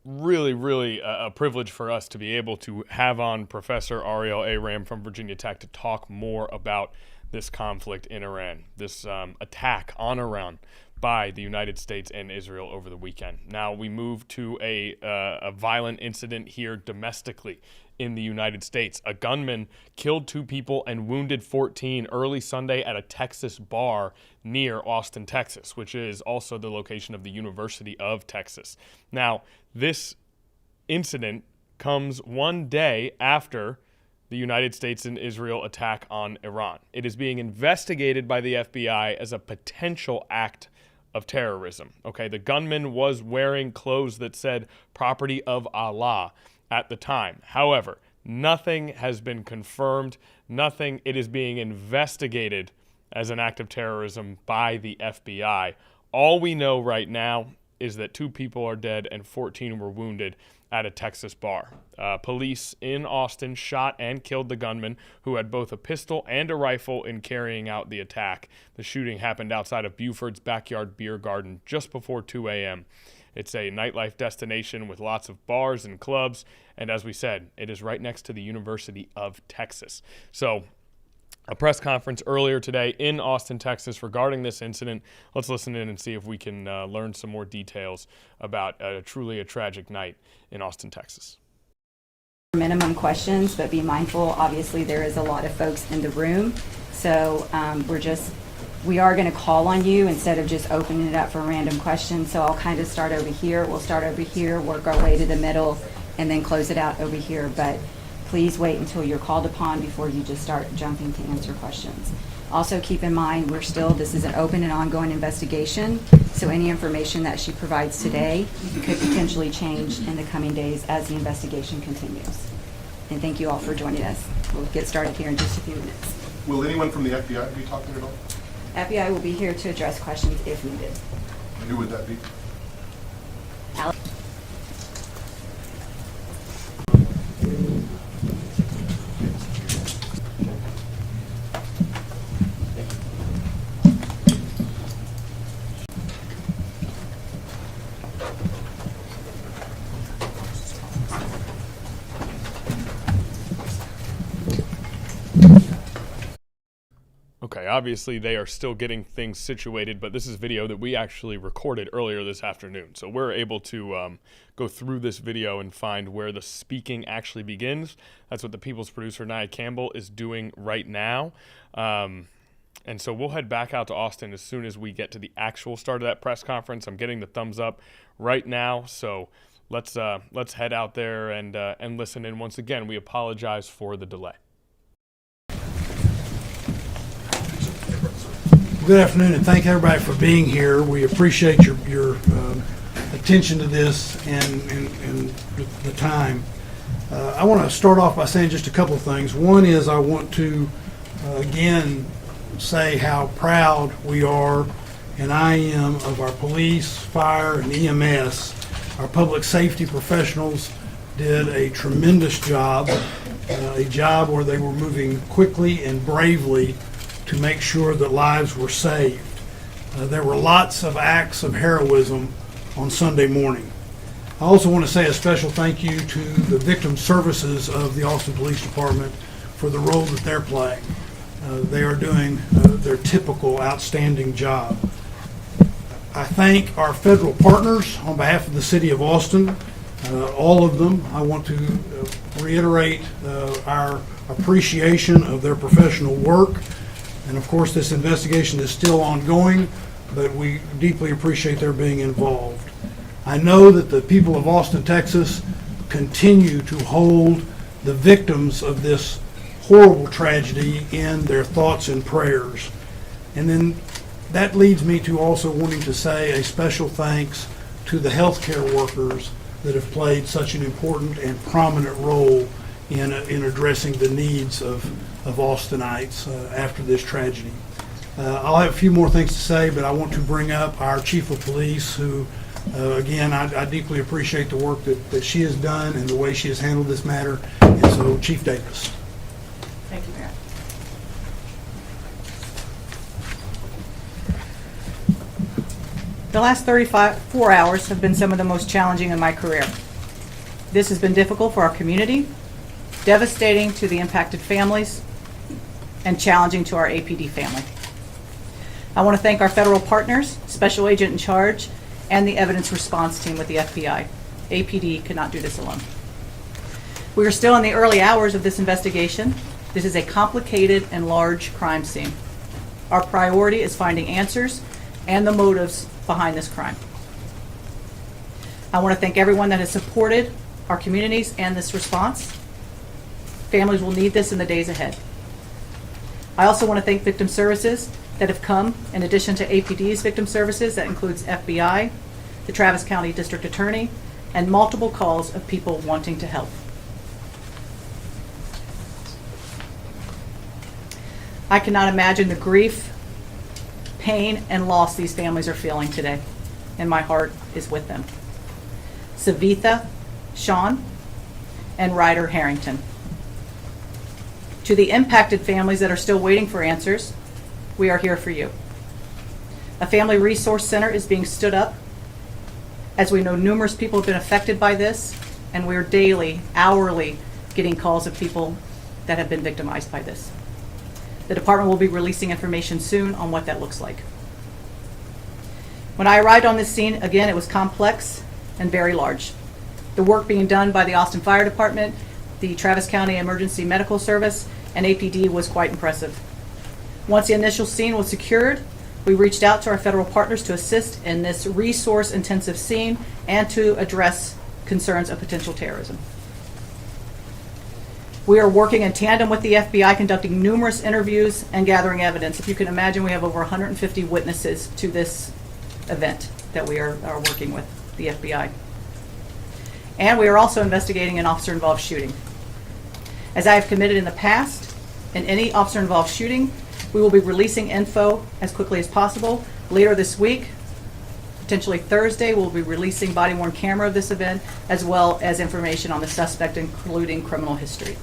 really a privilege for us to be able to have on Professor Ariel Aram from Virginia Tech to talk more about this conflict in Iran, this attack on Iran by the United States and Israel over the weekend. Now we move to a violent incident here domestically in the United States. A gunman killed 2 people and wounded 14 early Sunday at a Texas bar near Austin, Texas, which is also the location of the University of Texas. Now, this incident comes one day after the United States and Israel attack on Iran. It is being investigated by the FBI as a potential act of terrorism. Okay, the gunman was wearing clothes that said "property of Allah" at the time. However, nothing has been confirmed. It is being investigated as an act of terrorism by the FBI. All we know right now is that 2 people are dead and 14 were wounded at a Texas bar. Police in Austin shot and killed the gunman, who had both a pistol and a rifle in carrying out the attack. The shooting happened outside of Buford's Backyard Beer Garden just before 2 a.m. It's a nightlife destination with lots of bars and clubs, and as we said, it is right next to the University of Texas. So, a press conference earlier today in Austin, Texas regarding this incident. Let's listen in and see if we can learn some more details about truly a tragic night in Austin, Texas. Minimum questions, but be mindful. Obviously, there is a lot of folks in the room, so we're just we are going to call on you instead of just opening it up for random questions. So I'll kind of start over here. We'll start over here, work our way to the middle, and then close it out over here. But please wait until you're called upon before you just start jumping to answer questions. Also keep in mind, this is an open and ongoing investigation, so any information that she provides today could potentially change in the coming days as the investigation continues. And thank you all for joining us. We'll get started here in just a few minutes. Will anyone from the FBI be talking at all? FBI will be here to address questions if needed. And who would that be? Alex? Okay, obviously they are still getting things situated, but this is video that we actually recorded earlier this afternoon. So we're able to go through this video and find where the speaking actually begins. That's what the People's producer, Nia Campbell, is doing right now. And so we'll head back out to Austin as soon as we get to the actual start of that press conference. I'm getting the thumbs up right now, so let's head out there and listen in. Once again, we apologize for the delay. Good afternoon, and thank everybody for being here. We appreciate your attention to this and the time. I want to start off by saying just a couple of things. One is I want to again say how proud we are, and I am, of our police, fire, and EMS. Our public safety professionals did a tremendous job, a job where they were moving quickly and bravely to make sure that lives were saved. There were lots of acts of heroism on Sunday morning. I also want to say a special thank you to the victim services of the Austin Police Department for the role that they're playing. They are doing their typical outstanding job. I thank our federal partners on behalf of the City of Austin, all of them. I want to reiterate our appreciation of their professional work. And of course, this investigation is still ongoing, but we deeply appreciate their being involved. I know that the people of Austin, Texas continue to hold the victims of this horrible tragedy in their thoughts and prayers. And then that leads me to also wanting to say a special thanks to the healthcare workers that have played such an important and prominent role in addressing the needs of Austinites after this tragedy. I'll have a few more things to say, but I want to bring up our Chief of Police, who, again, I deeply appreciate the work that she has done and the way she has handled this matter. And so, Chief Davis. Thank you, Mayor. The last 34 hours have been some of the most challenging in my career. This has been difficult for our community, devastating to the impacted families, and challenging to our APD family. I want to thank our federal partners, Special Agent in Charge, and the evidence response team with the FBI. APD could not do this alone. We are still in the early hours of this investigation. This is a complicated and large crime scene. Our priority is finding answers and the motives behind this crime. I want to thank everyone that has supported our communities and this response. Families will need this in the days ahead. I also want to thank victim services that have come in addition to APD's victim services. That includes FBI, the Travis County District Attorney, and multiple calls of people wanting to help. I cannot imagine the grief, pain, and loss these families are feeling today, and my heart is with them. Savitha, Sean, and Ryder Harrington. To the impacted families that are still waiting for answers, we are here for you. A family resource center is being stood up. As we know, numerous people have been affected by this, and we're daily, hourly, getting calls of people that have been victimized by this. The department will be releasing information soon on what that looks like. When I arrived on this scene, again, it was complex and very large. The work being done by the Austin Fire Department, the Travis County Emergency Medical Service, and APD was quite impressive. Once the initial scene was secured, We reached out to our federal partners to assist in this resource-intensive scene and to address concerns of potential terrorism. We are working in tandem with the FBI, conducting numerous interviews and gathering evidence. If you can imagine, we have over 150 witnesses to this event that we are working with the FBI. And we are also investigating an officer-involved shooting. As I have committed in the past, in any officer-involved shooting, we will be releasing info as quickly as possible. Later this week, potentially Thursday, we'll be releasing body-worn camera of this event, as well as information on the suspect, including criminal history.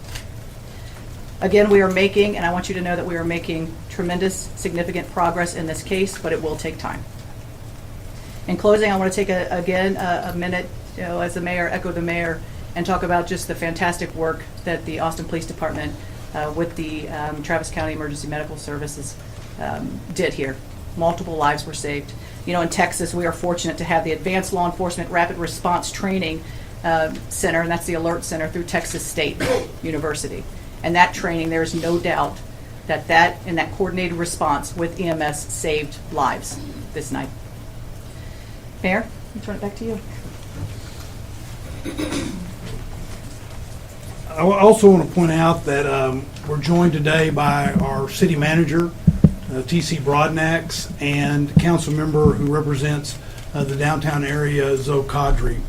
Again, we are making, and I want you to know that we are making tremendous, significant progress in this case, but it will take time. In closing, I want to take a minute, as the mayor, echo the mayor, and talk about just the fantastic work that the Austin Police Department with the Travis County Emergency Medical Services did here. Multiple lives were saved. In Texas, we are fortunate to have the Advanced Law Enforcement Rapid Response Training Center, and that's the Alert Center through Texas State University. And that training, there is no doubt that and that coordinated response with EMS saved lives this night. Mayor, I'll turn it back to you. I also want to point out that we're joined today by our city manager, T.C. Broadnax, and council member who represents the downtown area, Zoe Kadri.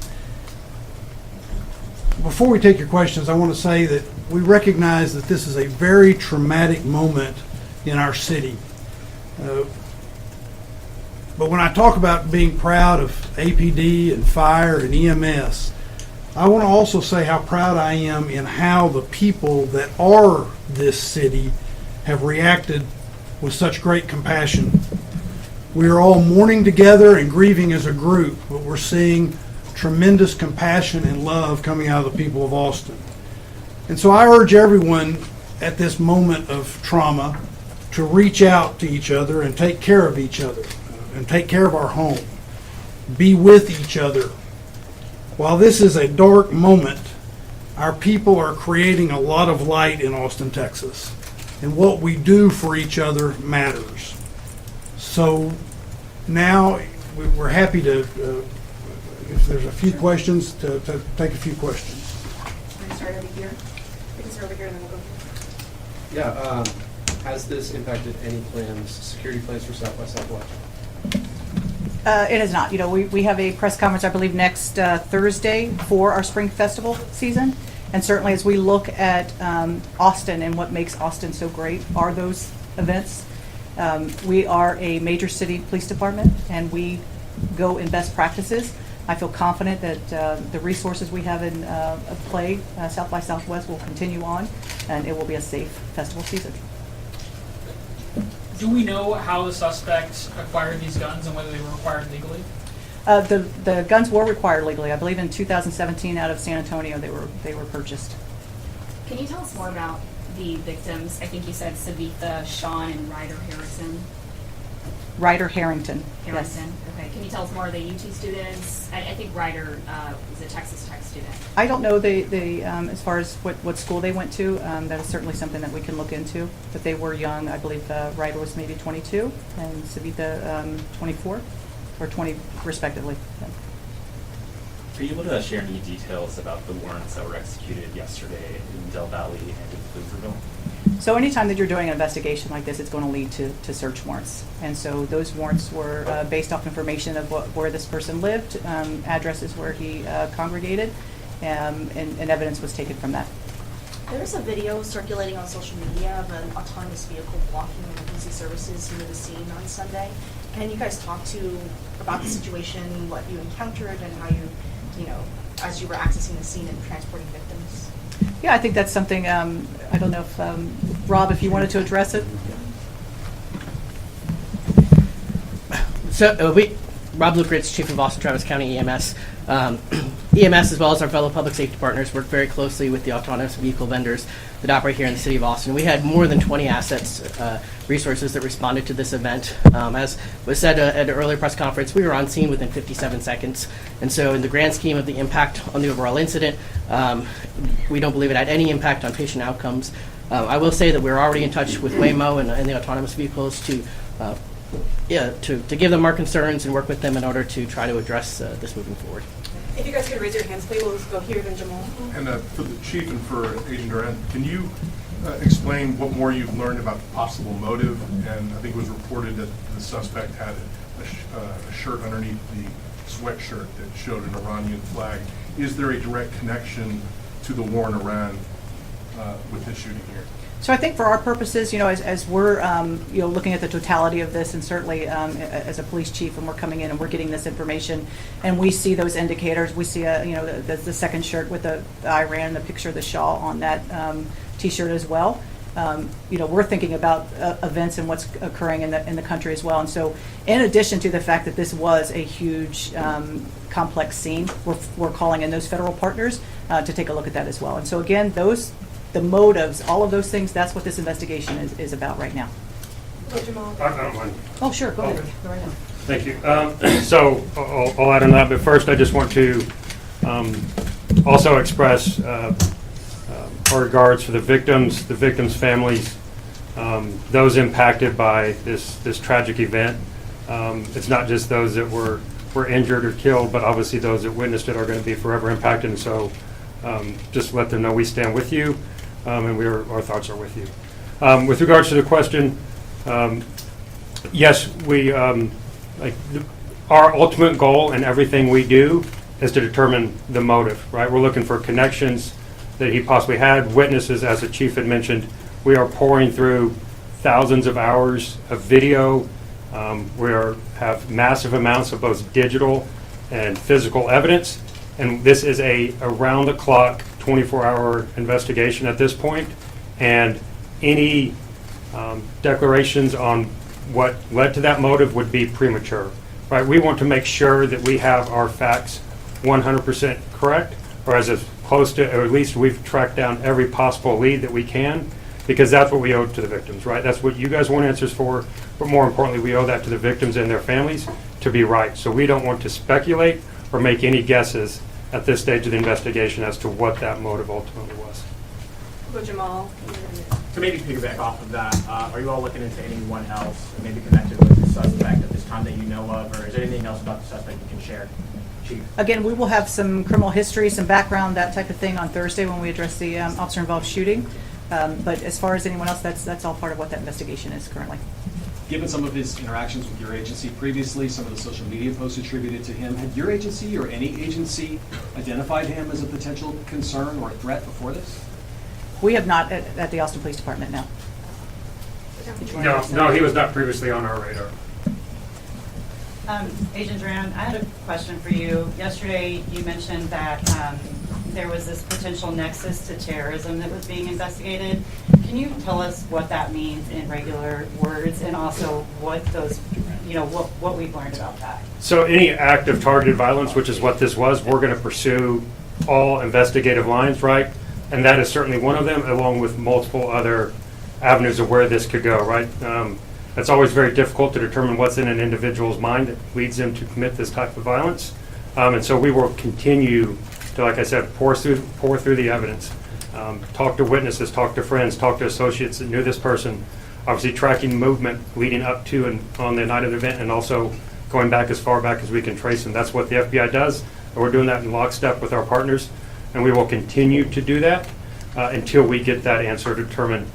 Before we take your questions, I want to say that we recognize that this is a very traumatic moment in our city. But when I talk about being proud of APD and fire and EMS, I want to also say how proud I am in how the people that are this city have reacted with such great compassion. We are all mourning together and grieving as a group, but we're seeing tremendous compassion and love coming out of the people of Austin. And so I urge everyone at this moment of trauma to reach out to each other and take care of each other and take care of our home. Be with each other. While this is a dark moment, our people are creating a lot of light in Austin, Texas. And what we do for each other matters. So now we're happy to, if there's a few questions, to take a few questions. Can I start over here? We can start over here and then we'll go here. Yeah, has this impacted any plans, security plans for South by Southwest? It has not. We have a press conference, I believe, next Thursday for our spring festival season. And certainly as we look at Austin and what makes Austin so great are those events. We are a major city police department and we go in best practices. I feel confident that the resources we have in play, South by Southwest, will continue on and it will be a safe festival season. Do we know how the suspect acquired these guns and whether they were acquired legally? The guns were required legally. I believe in 2017 out of San Antonio they were purchased. Can you tell us more about the victims? I think you said Savitha, Sean, and Ryder Harrison. Ryder Harrington. Harrison. Yes. Okay. Can you tell us more? Are they UT students? I think Ryder is a Texas Tech student. I don't know as far as what school they went to. That is certainly something that we can look into. But they were young. I believe Ryder was maybe 22 and Savitha 24 or 20 respectively. Yeah. Are you able to share any details about the warrants that were executed yesterday in Del Valley and in Pflugerville? So anytime that you're doing an investigation like this, it's going to lead to search warrants. And so those warrants were based off information of where this person lived, addresses where he congregated, and evidence was taken from that. There's a video circulating on social media of an autonomous vehicle blocking emergency services near the scene on Sunday. Can you guys talk about the situation, what you encountered, and how you as you were accessing the scene and transporting victims? Yeah, I think that's something, I don't know if, Rob, if you wanted to address it? So, Rob Lukritz, Chief of Austin Travis County EMS. EMS, as well as our fellow public safety partners, work very closely with the autonomous vehicle vendors that operate here in the city of Austin. We had more than 20 assets, resources that responded to this event. As was said at an earlier press conference, we were on scene within 57 seconds. And so in the grand scheme of the impact on the overall incident, we don't believe it had any impact on patient outcomes. I will say that we're already in touch with Waymo and the autonomous vehicles to to give them our concerns and work with them in order to try to address this moving forward. If you guys could raise your hands, please, we'll go here, then Jamal. And for the chief and for Agent Duran, can you explain what more you've learned about the possible motive? And I think it was reported that the suspect had a shirt underneath the sweatshirt that showed an Iranian flag. Is there a direct connection to the war in Iran with this shooting here? So I think for our purposes, as we're, looking at the totality of this, and certainly as a police chief, and we're coming in and we're getting this information, and we see those indicators, we see the second shirt with the Iran, the picture of the Shah on that T-shirt as well. We're thinking about events and what's occurring in the country as well. And so, in addition to the fact that this was a huge, complex scene, we're calling in those federal partners to take a look at that as well. And so, again, the motives, all of those things, that's what this investigation is about right now. Go, Jamal. I don't mind. Oh, sure, go ahead. Go right ahead. Thank you. So I'll add on that, but first I just want to also express our regards for the victims' families, those impacted by this tragic event. It's not just those that were injured or killed, but obviously those that witnessed it are going to be forever impacted. And so just let them know we stand with you, and our thoughts are with you. With regards to the question, yes, we our ultimate goal in everything we do is to determine the motive, right? We're looking for connections that he possibly had, witnesses, as the chief had mentioned. We are pouring through thousands of hours of video. We have massive amounts of both digital and physical evidence, and this is a around-the-clock, 24-hour investigation at this point, and any declarations on what led to that motive would be premature, right? We want to make sure that we have our facts 100% correct, or as close to, or at least we've tracked down every possible lead that we can, because that's what we owe to the victims, right? That's what you guys want answers for, but more importantly, we owe that to the victims and their families to be right. So we don't want to speculate or make any guesses at this stage of the investigation as to what that motive ultimately was. Go, Jamal. To maybe piggyback off of that, are you all looking into anyone else maybe connected with the suspect at this time that you know of, or is there anything else about the suspect you can share? Chief. Again, we will have some criminal history, some background, that type of thing on Thursday when we address the officer-involved shooting. But as far as anyone else, that's all part of what that investigation is currently. Given some of his interactions with your agency previously, some of the social media posts attributed to him, had your agency or any agency identified him as a potential concern or a threat before this? We have not at the Austin Police Department, no. No, he was not previously on our radar. Agent Duran, I had a question for you. Yesterday, you mentioned that there was this potential nexus to terrorism that was being investigated. Can you tell us what that means in regular words, and also what those, what we've learned about that? So any act of targeted violence, which is what this was, we're going to pursue all investigative lines, right? And that is certainly one of them, along with multiple other avenues of where this could go, right? It's always very difficult to determine what's in an individual's mind that leads them to commit this type of violence. And so we will continue to, like I said, pour through the evidence, talk to witnesses, talk to friends, talk to associates that knew this person, obviously tracking movement leading up to and on the night of the event, and also going back as far back as we can trace them. That's what the FBI does, and we're doing that in lockstep with our partners, and we will continue to do that until we get that answer to determine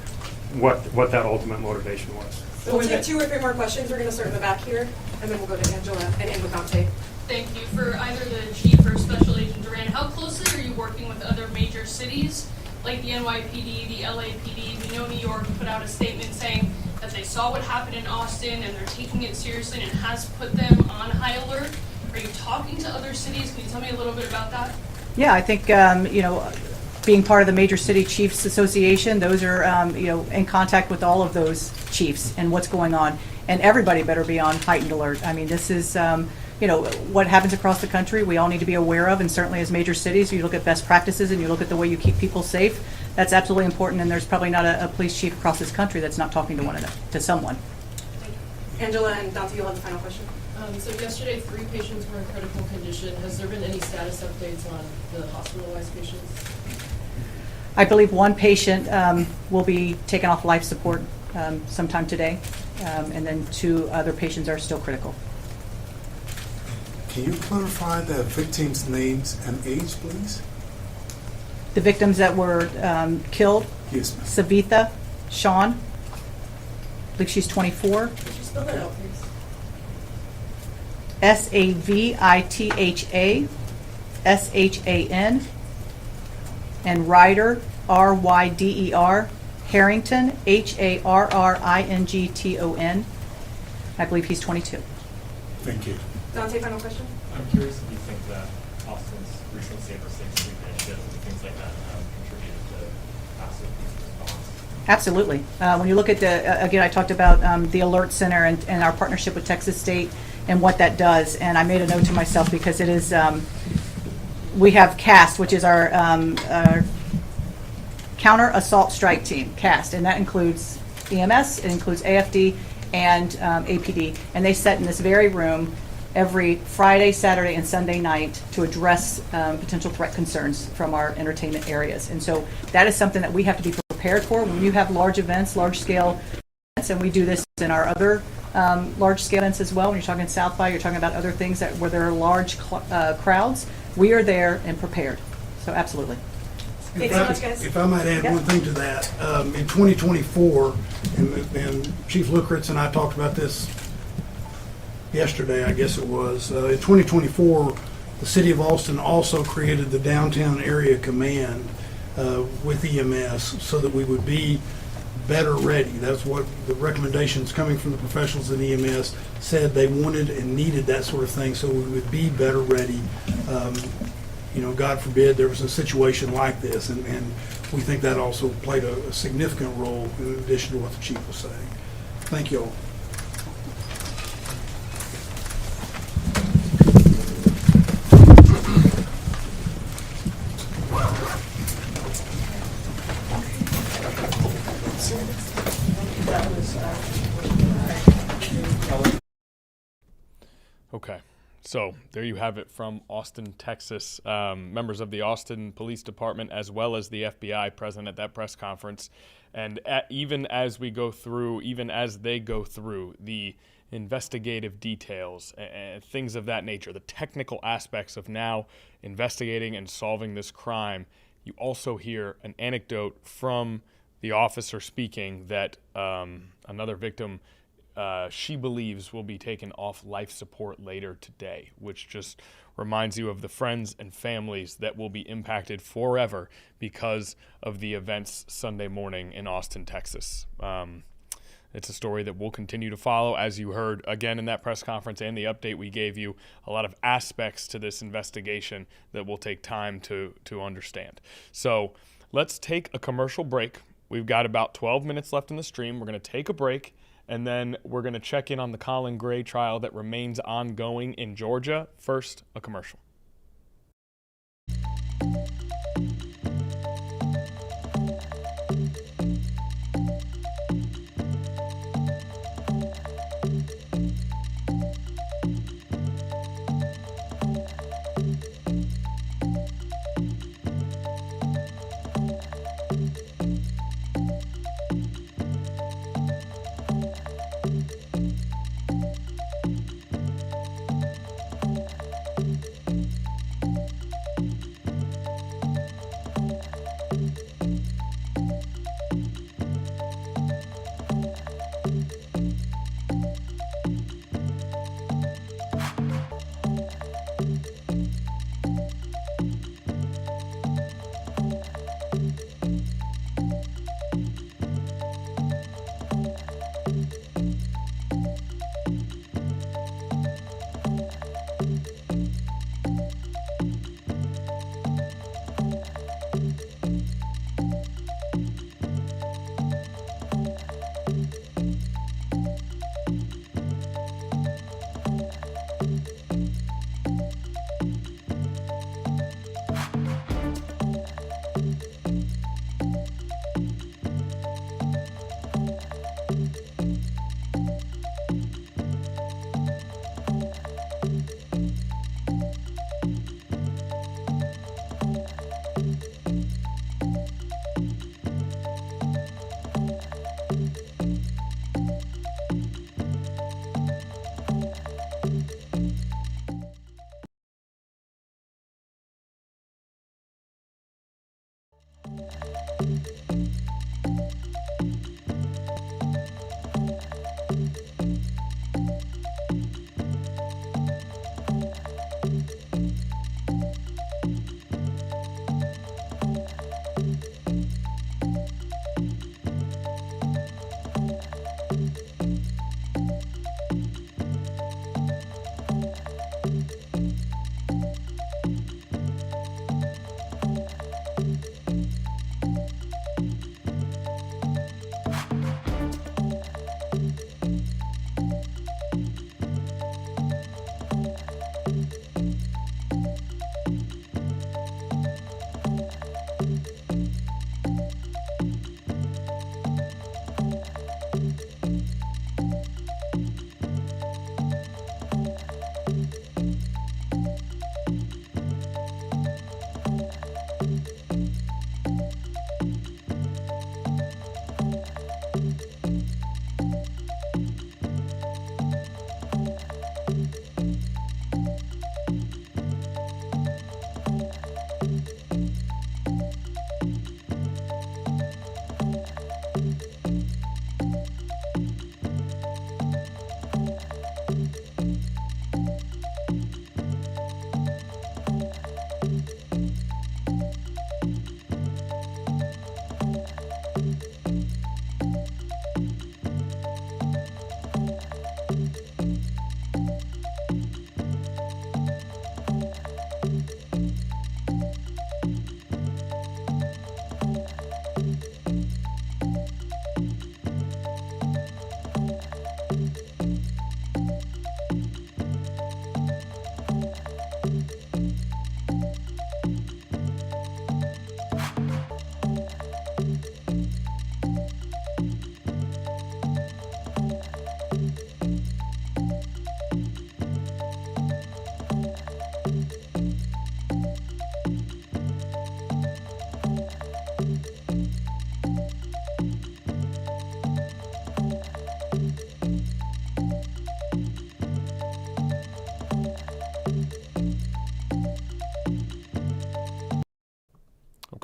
what that ultimate motivation was. We'll take 2 or 3 more questions. We're going to start in the back here, and then we'll go to Angela and end with Dante. Thank you. For either the chief or Special Agent Duran, how closely are you working with other major cities like the NYPD, the LAPD? We know New York put out a statement saying that they saw what happened in Austin and they're taking it seriously and it has put them on high alert. Are you talking to other cities? Can you tell me a little bit about that? Yeah, I think, being part of the Major City Chiefs Association, those are, in contact with all of those chiefs and what's going on. And everybody better be on heightened alert. I mean, this is, what happens across the country, we all need to be aware of. And certainly as major cities, you look at best practices and you look at the way you keep people safe. That's absolutely important. And there's probably not a police chief across this country that's not talking to someone. Angela and Dante, you'll have the final question. So yesterday, 3 patients were in critical condition. Has there been any status updates on the hospitalized patients? I believe one patient will be taken off life support sometime today, and then 2 other patients are still critical. Can you clarify the victims' names and age, please? The victims that were killed, Yes, ma'am. Savitha Sean, I believe she's 24. Could you spell that out, please? Savitha Shan, and Ryder, Ryder, Harrington, Harrington. I believe he's 22. Thank you. Dante, final question? I'm curious if you think that Austin's recent Safer State Street initiative and things like that contributed to faster police response. Absolutely. When you look at again, I talked about the Alert Center and our partnership with Texas State and what that does. And I made a note to myself because it is, we have CAST, which is our Counter Assault Strike Team, CAST, and that includes EMS, it includes AFD, and APD. And they sit in this very room every Friday, Saturday, and Sunday night to address potential threat concerns from our entertainment areas. And so that is something that we have to be prepared for when you have large events, large-scale events, and we do this in our other large-scale events as well. When you're talking South by, you're talking about other things where there are large crowds. We are there and prepared. So absolutely. Thanks so much, guys. If I might add one thing to that, in 2024, and Chief Lukeritz and I talked about this yesterday, I guess it was, in 2024, the City of Austin also created the Downtown Area Command with EMS so that we would be better ready. That's what the recommendations coming from the professionals in EMS said they wanted and needed, that sort of thing, so we would be better ready. God forbid there was a situation like this, and we think that also played a significant role in addition to what the chief was saying. Thank you all. Okay, so there you have it from Austin, Texas. Members of the Austin Police Department as well as the FBI present at that press conference. And even as they go through the investigative details and things of that nature, the technical aspects of now investigating and solving this crime, you also hear an anecdote from the officer speaking that another victim she believes will be taken off life support later today, which just reminds you of the friends and families that will be impacted forever because of the events Sunday morning in Austin, Texas. It's a story that we'll continue to follow, as you heard again in that press conference and the update we gave you, a lot of aspects to this investigation that will take time to understand. So let's take a commercial break. We've got about 12 minutes left in the stream. We're going to take a break, and then we're going to check in on the Colin Gray trial that remains ongoing in Georgia. First, a commercial.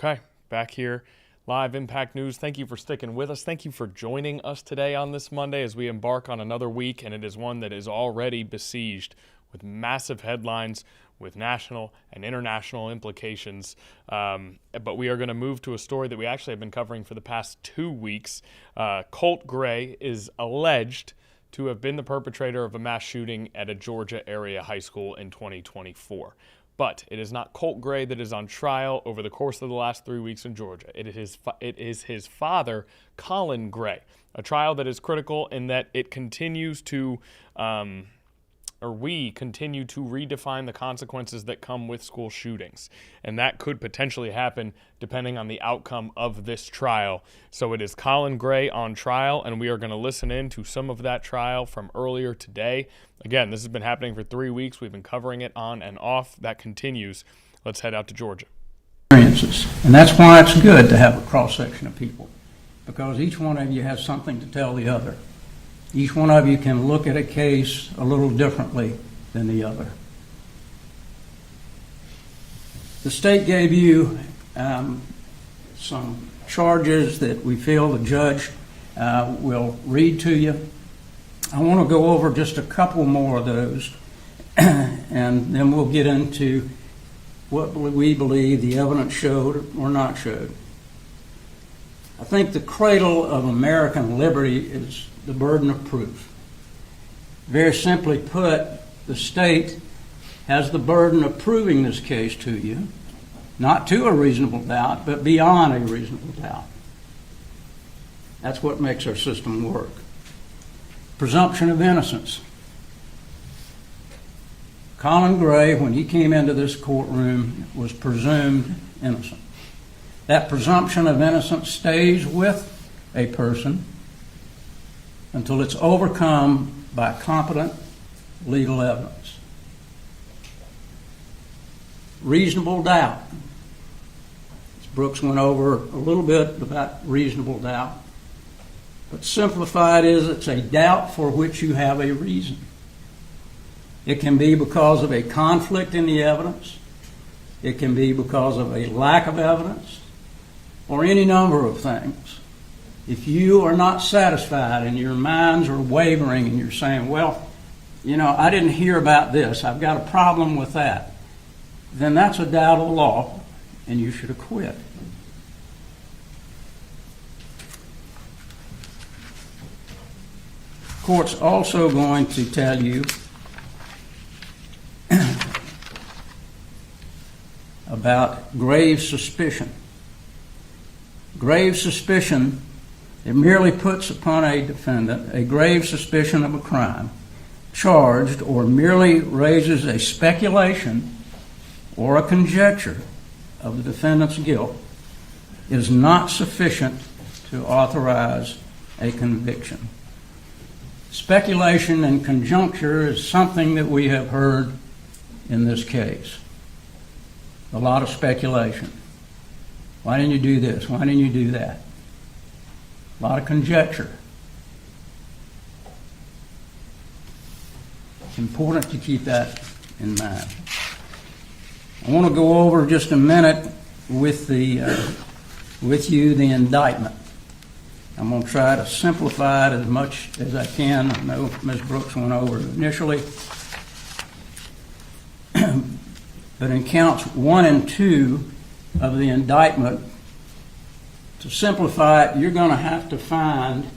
Okay, back here, live Impact News. Thank you for sticking with us. Thank you for joining us today on this Monday as we embark on another week, and it is one that is already besieged with massive headlines, with national and international implications. But we are going to move to a story that we actually have been covering for the past 2 weeks. Colt Gray is alleged to have been the perpetrator of a mass shooting at a Georgia area high school in 2024. But it is not Colt Gray that is on trial over the course of the last 3 weeks in Georgia. It is his father, Colin Gray, a trial that is critical in that it continues to, we continue to redefine the consequences that come with school shootings. And that could potentially happen depending on the outcome of this trial. So it is Colin Gray on trial, and we are going to listen in to some of that trial from earlier today. Again, this has been happening for 3 weeks. We've been covering it on and off. That continues. Let's head out to Georgia. And that's why it's good to have a cross-section of people, because each one of you has something to tell the other. Each one of you can look at a case a little differently than the other. The state gave you some charges that we feel the judge will read to you. I want to go over just a couple more of those, and then we'll get into what we believe the evidence showed or not showed. I think the cradle of American liberty is the burden of proof. Very simply put, the state has the burden of proving this case to you, not to a reasonable doubt, but beyond a reasonable doubt. That's what makes our system work. Presumption of innocence. Colin Gray, when he came into this courtroom, was presumed innocent. That presumption of innocence stays with a person until it's overcome by competent legal evidence. Reasonable doubt. Brooks went over a little bit about reasonable doubt. But simplified is it's a doubt for which you have a reason. It can be because of a conflict in the evidence. It can be because of a lack of evidence, or any number of things. If you are not satisfied and your minds are wavering and you're saying, well, you know, I didn't hear about this, I've got a problem with that, then that's a doubt of the law and you should acquit. The court's also going to tell you about grave suspicion. Grave suspicion, it merely puts upon a defendant a grave suspicion of a crime, charged, or merely raises a speculation or a conjecture of the defendant's guilt, is not sufficient to authorize a conviction. Speculation and conjecture is something that we have heard in this case. A lot of speculation. Why didn't you do this? Why didn't you do that? A lot of conjecture. It's important to keep that in mind. I want to go over just a minute with you the indictment. I'm going to try to simplify it as much as I can. I know Ms. Brooks went over it initially. But in counts 1 and 2 of the indictment, to simplify it, you're going to have to find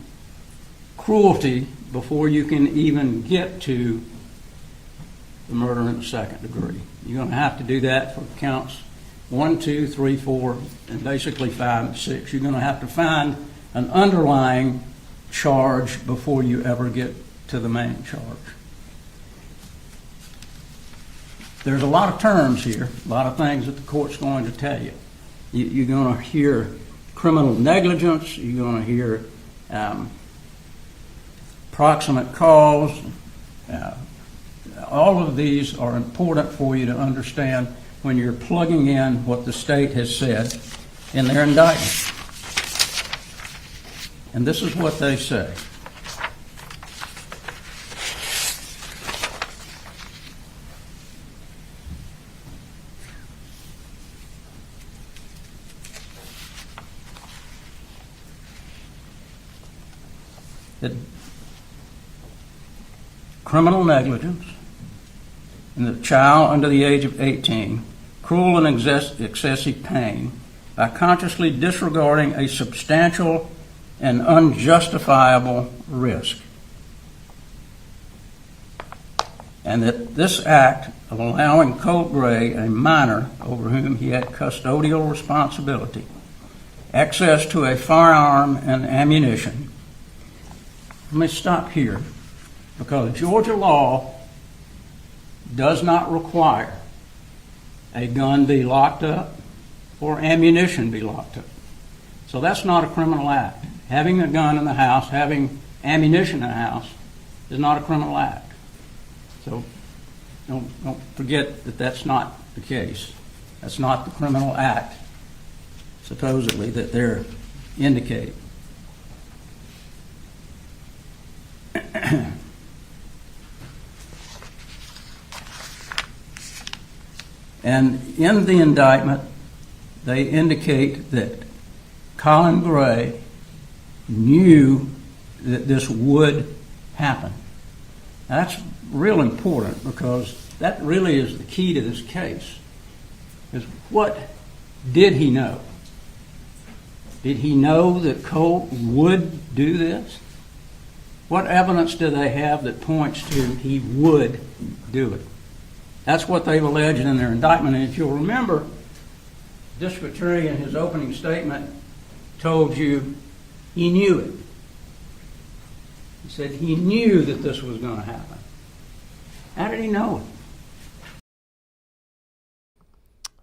cruelty before you can even get to the murder in the second degree. You're going to have to do that for counts 1, 2, 3, 4, and basically 5 and 6. You're going to have to find an underlying charge before you ever get to the main charge. There's a lot of terms here, a lot of things that the court's going to tell you. You're going to hear criminal negligence, you're going to hear proximate cause. All of these are important for you to understand when you're plugging in what the state has said in their indictment. And this is what they say. that criminal negligence in the child under the age of 18, cruel and excessive pain, by consciously disregarding a substantial and unjustifiable risk. And that this act of allowing Colt Gray, a minor over whom he had custodial responsibility, access to a firearm and ammunition. Let me stop here, because Georgia law does not require a gun be locked up or ammunition be locked up. So that's not a criminal act. Having a gun in the house, having ammunition in the house is not a criminal act. So don't forget that that's not the case. That's not the criminal act, supposedly, that they're indicating. And in the indictment, they indicate that Colin Gray knew that this would happen. Now, that's real important, because that really is the key to this case. Is what did he know? Did he know that Colt would do this? What evidence do they have that points to he would do it? That's what they've alleged in their indictment. And if you'll remember, the district attorney in his opening statement told you he knew it. He said he knew that this was going to happen. How did he know it?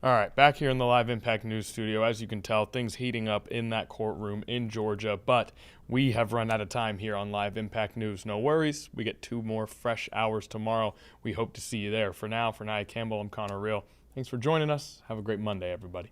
All right, back here in the Live Impact News studio. As you can tell, things heating up in that courtroom in Georgia, but we have run out of time here on Live Impact News. No worries, we get 2 more fresh hours tomorrow. We hope to see you there. For now, for Nia Campbell, I'm Connor Real. Thanks for joining us. Have a great Monday, everybody.